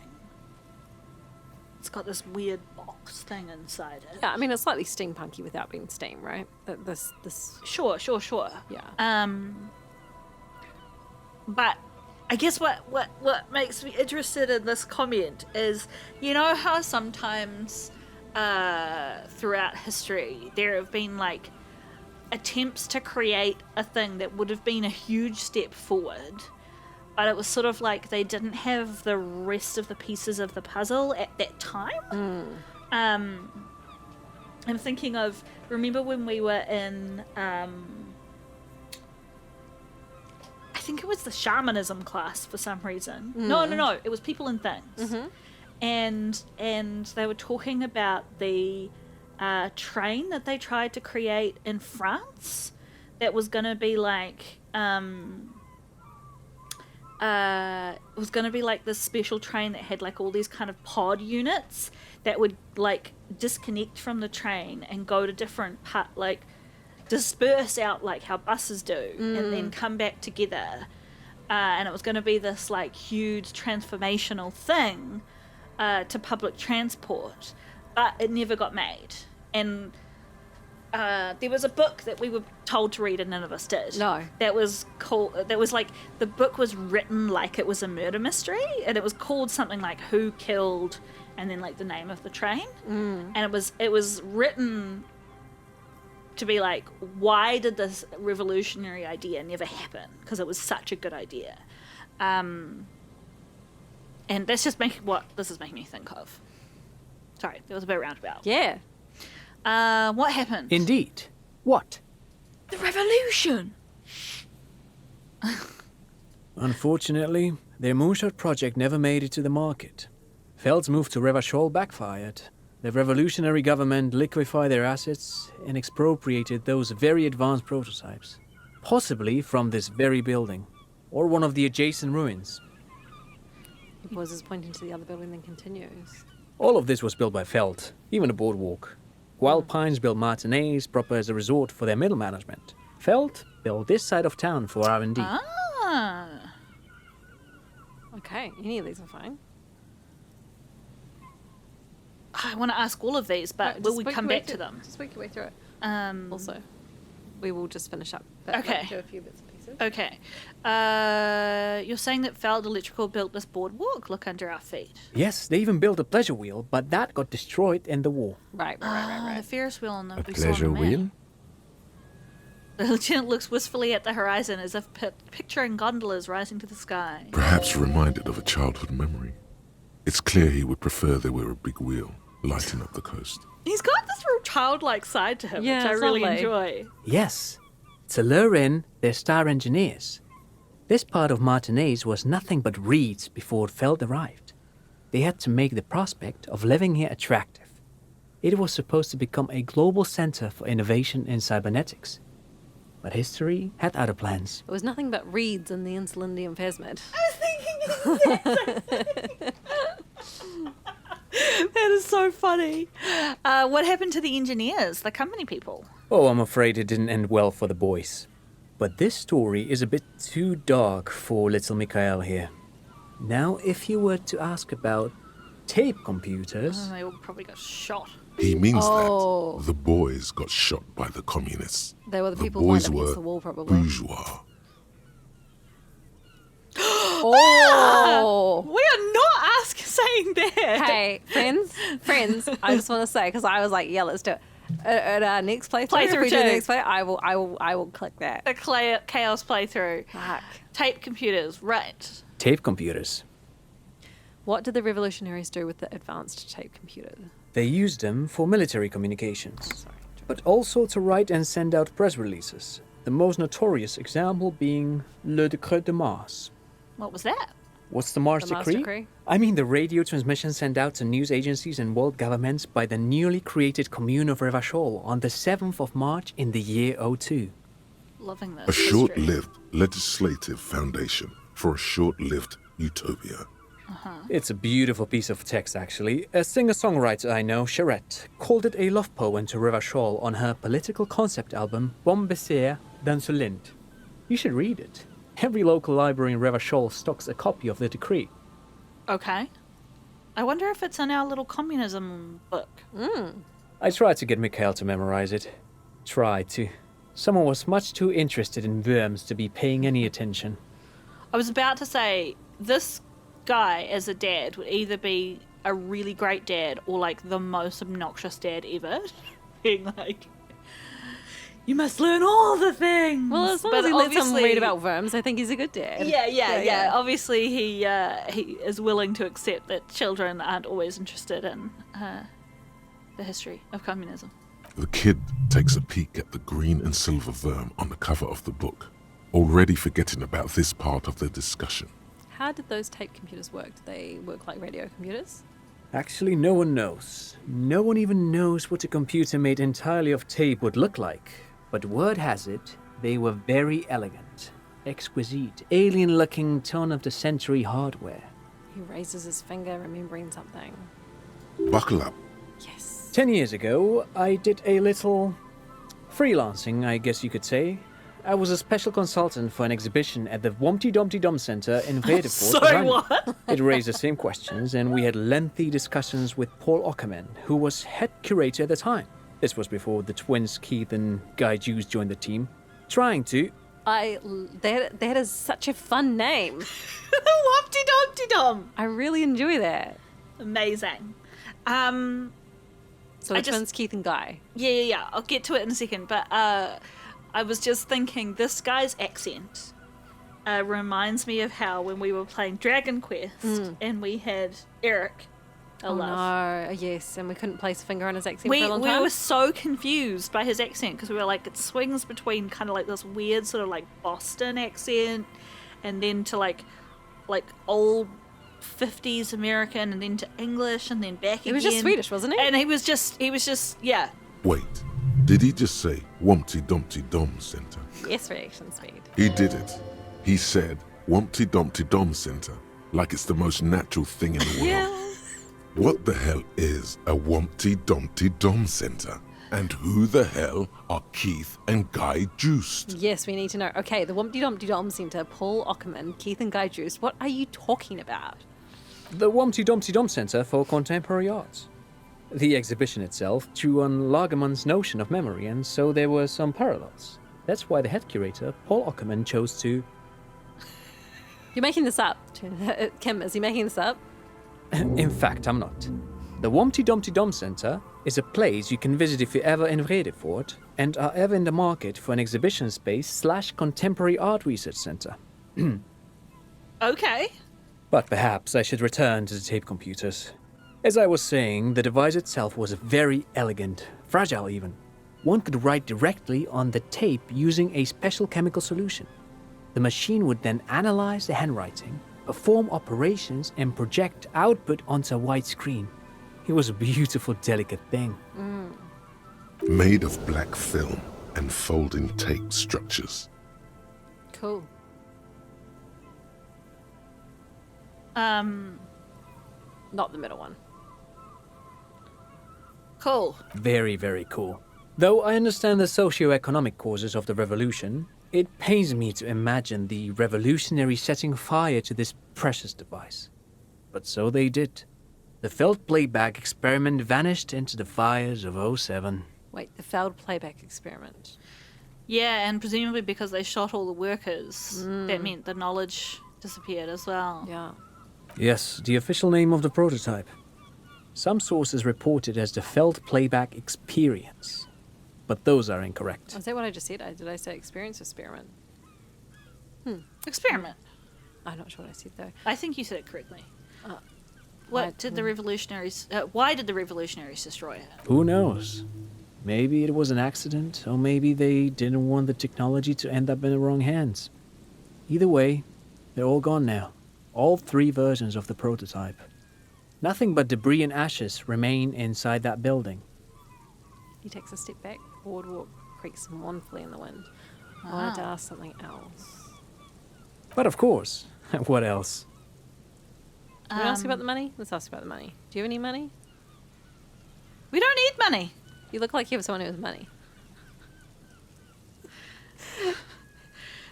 Speaker 2: it's got this weird box thing inside it.
Speaker 1: Yeah, I mean, it's slightly steampunky without being steam, right? This...
Speaker 2: Sure.
Speaker 1: Yeah.
Speaker 2: But I guess what makes me interested in this comment is, you know how sometimes throughout history there have been like attempts to create a thing that would have been a huge step forward, but it was sort of like they didn't have the rest of the pieces of the puzzle at that time. I'm thinking of, remember when we were in I think it was the shamanism class for some reason. No, it was people and things. And they were talking about the train that they tried to create in France that was going to be like it was going to be like this special train that had like all these kind of pod units that would like disconnect from the train and go to different disperse out like how buses do and then come back together, and it was going to be this like huge transformational thing to public transport, but it never got made. And there was a book that we were told to read and none of us did.
Speaker 1: No.
Speaker 2: That was like, the book was written like it was a murder mystery, and it was called something like Who Killed, and then like the name of the train. And it was written to be like, why did this revolutionary idea never happen? Because it was such a good idea. And that's just what this is making me think of. Sorry, that was a bit roundabout.
Speaker 1: Yeah.
Speaker 2: What happened?
Speaker 7: Indeed. What?
Speaker 2: The revolution!
Speaker 7: Unfortunately, their moonshot project never made it to the market. Feld's move to Revachol backfired. The revolutionary government liquefied their assets and expropriated those very advanced prototypes, possibly from this very building, or one of the adjacent ruins.
Speaker 1: He pauses, pointing to the other building, then continues.
Speaker 7: All of this was built by Feld, even the boardwalk. While Pines built Martinez proper as a resort for their middle management, Feld built this side of town for R&D.
Speaker 2: Ah.
Speaker 1: Okay, any of these are fine.
Speaker 2: I want to ask all of these, but
Speaker 1: Right,
Speaker 2: will
Speaker 1: just
Speaker 2: we
Speaker 1: work
Speaker 2: come
Speaker 1: your way
Speaker 2: back to
Speaker 1: through-
Speaker 2: them?
Speaker 1: Just work your way through it.
Speaker 2: Um,
Speaker 1: Also, we will just finish up.
Speaker 2: Okay.
Speaker 1: Do a few bits and pieces.
Speaker 2: Okay. You're saying that Feld Electrical built this boardwalk? Look under our feet.
Speaker 7: Yes, they even built a pleasure wheel, but that got destroyed in the war.
Speaker 1: Right.
Speaker 2: The Ferris wheel on the
Speaker 4: A
Speaker 2: we saw on the
Speaker 4: pleasure
Speaker 2: map.
Speaker 4: wheel?
Speaker 2: The lieutenant looks wistfully at the horizon as if picturing gondolas rising to the sky.
Speaker 3: Perhaps reminded of a childhood memory. It's clear he would prefer there were a big wheel lighting up the coast.
Speaker 2: He's got this real childlike side to him,
Speaker 1: Yeah,
Speaker 2: which I
Speaker 1: it's
Speaker 2: really
Speaker 1: lovely.
Speaker 2: enjoy.
Speaker 7: Yes, to lure in their star engineers. This part of Martinez was nothing but reeds before Feld arrived. They had to make the prospect of living here attractive. It was supposed to become a global center for innovation in cybernetics. But history had other plans.
Speaker 1: It was nothing but reeds in the insulindium phasmid.
Speaker 2: That is so funny. What happened to the engineers, the company people?
Speaker 7: Oh, I'm afraid it didn't end well for the boys. But this story is a bit too dark for little Mikhail here. Now, if you were to ask about tape computers...
Speaker 2: They all probably got shot.
Speaker 3: He means
Speaker 1: Oh.
Speaker 3: that the boys got shot by the communists.
Speaker 1: They were the people
Speaker 3: boys
Speaker 1: lined up
Speaker 3: were
Speaker 1: against the wall, probably.
Speaker 3: bourgeois.
Speaker 1: Oh!
Speaker 2: We are not saying that.
Speaker 1: Hey, friends, I just want to say, because I was like, yeah, let's do it. At our next playthrough, if we do the
Speaker 2: too.
Speaker 1: next play, I will click that.
Speaker 2: A chaos playthrough.
Speaker 1: Fuck.
Speaker 2: Tape computers, right.
Speaker 7: Tape computers.
Speaker 1: What did the revolutionaries do with the advanced tape computer?
Speaker 7: They used them for military communications, but also to write and send out press releases. The most notorious example being Le Decret de Mars.
Speaker 2: What was that?
Speaker 7: What's the Mars
Speaker 1: The Mars
Speaker 7: Decree?
Speaker 1: Decree?
Speaker 7: I mean the radio transmission sent out to news agencies and world governments by the newly created Commune of Revachol on the 7th of March in the year 02.
Speaker 2: Loving this.
Speaker 3: A
Speaker 2: history.
Speaker 3: short-lived legislative foundation for a short-lived utopia.
Speaker 7: It's a beautiful piece of text, actually. A singer-songwriter I know, Charette, called it a love poem to Revachol on her political concept album, Bombessier d'Insolente. You should read it. Every local library in Revachol stocks a copy of the decree.
Speaker 2: Okay. I wonder if it's in our little communism book.
Speaker 7: I tried to get Mikhail to memorize it. Tried to. Someone was much too interested in worms to be paying any attention.
Speaker 2: I was about to say, this guy as a dad would either be a really great dad or like the most obnoxious dad ever. Being like, you must learn all the things.
Speaker 1: Well, as long
Speaker 2: But
Speaker 1: as he lets him
Speaker 2: obviously-
Speaker 1: read about worms, I think he's a good dad.
Speaker 2: Yeah. Obviously, he is willing to accept that children aren't always interested in the history of communism.
Speaker 3: The kid takes a peek at the green and silver worm on the cover of the book, already forgetting about this part of the discussion.
Speaker 1: How did those tape computers work? Did they work like radio computers?
Speaker 7: Actually, no one knows. No one even knows what a computer made entirely of tape would look like. But word has it, they were very elegant, exquisite, alien-looking turn-of-the-century hardware.
Speaker 1: He raises his finger, remembering something.
Speaker 3: Buckle up.
Speaker 1: Yes.
Speaker 7: 10 years ago, I did a little freelancing, I guess you could say. I was a special consultant for an exhibition at the Wompty Dumpty Dum Center in Vredefort.
Speaker 2: Sorry,
Speaker 7: Rhine.
Speaker 2: what?
Speaker 7: It raised the same questions, and we had lengthy discussions with Paul Ockerman, who was head curator at the time. This was before the twins Keith and Guy Juice joined the team, trying to...
Speaker 1: That is such a fun name.
Speaker 2: Whoopty dumpty dum.
Speaker 1: I really enjoy that.
Speaker 2: Amazing.
Speaker 1: So
Speaker 2: I
Speaker 1: the
Speaker 2: just-
Speaker 1: twins Keith and Guy.
Speaker 2: Yeah. I'll get to it in a second. But I was just thinking, this guy's accent reminds me of how when we were playing Dragon Quest and we had Eric,
Speaker 1: Oh
Speaker 2: love.
Speaker 1: no, yes, and we couldn't place a finger on his accent
Speaker 2: We
Speaker 1: for a long time.
Speaker 2: were so confused by his accent because we were like, it swings between kind of like this weird sort of like Boston accent and then to like old 50s American and then to English and then back again.
Speaker 1: He was just Swedish, wasn't he?
Speaker 2: And he was just, yeah.
Speaker 3: Wait, did he just say Wumpty Dumpty Dum Center?
Speaker 1: Yes, reaction speed.
Speaker 3: He did it. He said Wumpty Dumpty Dum Center, like it's the most natural thing in the world.
Speaker 2: Yeah.
Speaker 3: What the hell is a Wumpty Dumpty Dum Center? And who the hell are Keith and Guy Juiced?
Speaker 1: Yes, we need to know. Okay, the Wumpty Dumpty Dom Centre, Paul Ockerman, Keith and Guy Juice. What are you talking about?
Speaker 7: The Wumpty Dumpty Dum Center for Contemporary Arts. The exhibition itself drew on Lagerman's notion of memory, and so there were some parallels. That's why the head curator, Paul Ockerman, chose to...
Speaker 1: You're making this up. Kim, is he making this up?
Speaker 7: In fact, I'm not. The Wompty Dumpty Dum Center is a place you can visit if you're ever in Vredefort and are ever in the market for an exhibition space / contemporary art research center.
Speaker 2: Okay.
Speaker 7: But perhaps I should return to the tape computers. As I was saying, the device itself was very elegant, fragile even. One could write directly on the tape using a special chemical solution. The machine would then analyze the handwriting, perform operations, and project output onto a white screen. It was a beautiful, delicate thing.
Speaker 3: Made of black film and folding tape structures.
Speaker 1: Cool. Not the middle one.
Speaker 2: Cool.
Speaker 7: Very, very cool. Though I understand the socio-economic causes of the revolution, it pains me to imagine the revolutionaries setting fire to this precious device. But so they did. The failed playback experiment vanished into the fires of '07.
Speaker 1: Wait, the failed playback experiment.
Speaker 2: Yeah, and presumably because they shot all the workers, that meant the knowledge disappeared as well.
Speaker 1: Yeah.
Speaker 7: Yes, the official name of the prototype. Some sources report it as the failed playback experience. But those are incorrect.
Speaker 1: Is that what I just said? Did I say experience or experiment?
Speaker 2: Experiment.
Speaker 1: I'm not sure what I said though.
Speaker 2: I think you said it correctly.
Speaker 1: I-
Speaker 2: What did the revolutionaries... why did the revolutionaries destroy it?
Speaker 7: Who knows? Maybe it was an accident, or maybe they didn't want the technology to end up in the wrong hands. Either way, they're all gone now. All 3 versions of the prototype. Nothing but debris and ashes remain inside that building.
Speaker 1: He takes a step back. Boardwalk creaks mournfully in the wind. I wanted to ask something else.
Speaker 7: But of course, what else?
Speaker 1: You want to ask about the money? Let's ask about the money. Do you have any money?
Speaker 2: We don't need money.
Speaker 1: You look like you have someone who has money.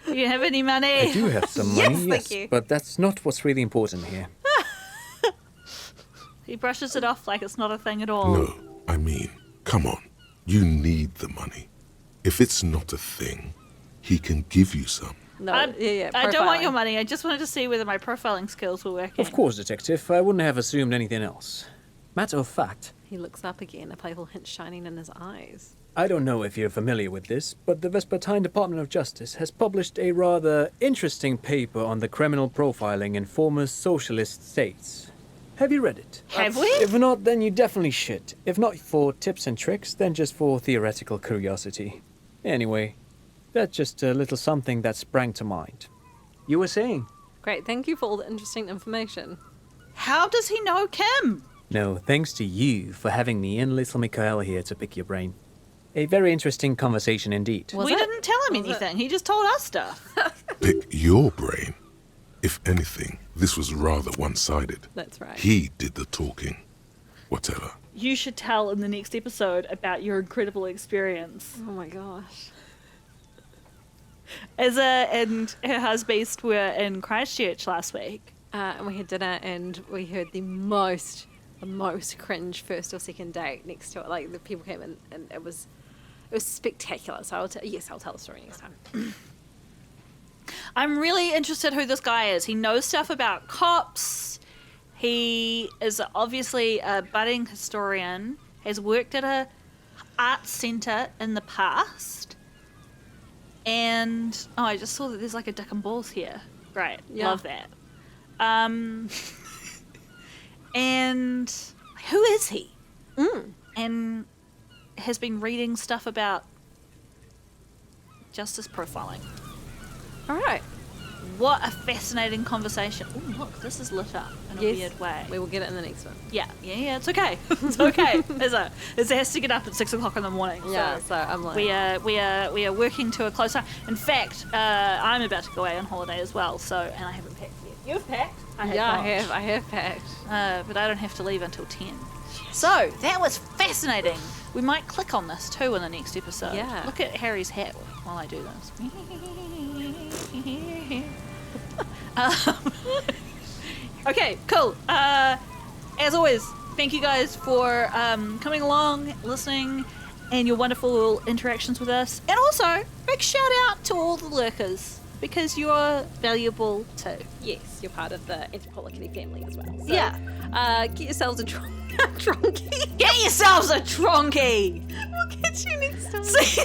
Speaker 2: You have any money?
Speaker 7: I do have some money,
Speaker 1: Yes, thank you.
Speaker 7: but that's not what's really important here.
Speaker 2: He brushes it off like it's not a thing at all.
Speaker 3: No, I mean, come on. You need the money. If it's not a thing, he can give you some.
Speaker 1: No,
Speaker 2: I don't want your
Speaker 1: profiling.
Speaker 2: money. I just wanted to see whether my profiling skills were working.
Speaker 7: Of course, detective. I wouldn't have assumed anything else. Matter of fact,
Speaker 1: He looks up again, a playful hint shining in his eyes.
Speaker 7: I don't know if you're familiar with this, but the Vespertine Department of Justice has published a rather interesting paper on the criminal profiling in former socialist states. Have you read it?
Speaker 2: Have we?
Speaker 7: If not, then you definitely should. If not for tips and tricks, then just for theoretical curiosity. Anyway, that's just a little something that sprang to mind. You were saying?
Speaker 1: Great, thank you for all the interesting information.
Speaker 2: How does he know Kim?
Speaker 7: No, thanks to you for having me and little Mikael here to pick your brain. A very interesting conversation indeed.
Speaker 1: Was
Speaker 2: we
Speaker 1: it?
Speaker 2: didn't tell him
Speaker 1: Was it?
Speaker 2: anything. He just told us stuff.
Speaker 3: Pick your brain. If anything, this was rather one-sided.
Speaker 1: That's right.
Speaker 3: He did the talking. Whatever.
Speaker 2: You should tell in the next episode about your incredible experience.
Speaker 1: Oh my gosh.
Speaker 2: Eza and her husband were in Christchurch last week.
Speaker 1: And we had dinner and we heard the most cringe first or second date next to it. Like the people came in and it was spectacular. So I'll tell the story next time.
Speaker 2: I'm really interested who this guy is. He knows stuff about cops. He is obviously a budding historian, has worked at a art centre in the past. And, oh, I just saw that there's like a dick and balls here. Great.
Speaker 1: Yeah.
Speaker 2: Love that. And who is he? And has been reading stuff about justice profiling.
Speaker 1: All right.
Speaker 2: What a fascinating conversation. Oh, look, this is lit up in a weird way.
Speaker 1: We will get it in the next one.
Speaker 2: Yeah, it's okay. It's okay. Izza has to get up at 6 o'clock in the morning.
Speaker 1: Yeah,
Speaker 2: So
Speaker 1: so I'm like,
Speaker 2: we are working to a close time. In fact, I'm about to go away on holiday as well. So, and I haven't packed yet. You've packed? I
Speaker 1: have packed.
Speaker 2: but I don't have to leave until 10. So that was fascinating. We might click on this too in the next episode.
Speaker 1: Yeah.
Speaker 2: Look at Harry's hat while I do this. Okay, cool. As always, thank you guys for coming along, listening, and your wonderful little interactions with us. And also, big shout out to all the lurkers, because you're valuable too.
Speaker 1: Yes, you're part of the Anthropology family as well. So,
Speaker 2: Yeah.
Speaker 1: Get yourselves a Tronky.
Speaker 2: Get yourselves a Tronky!
Speaker 1: We'll catch you next time.
Speaker 2: See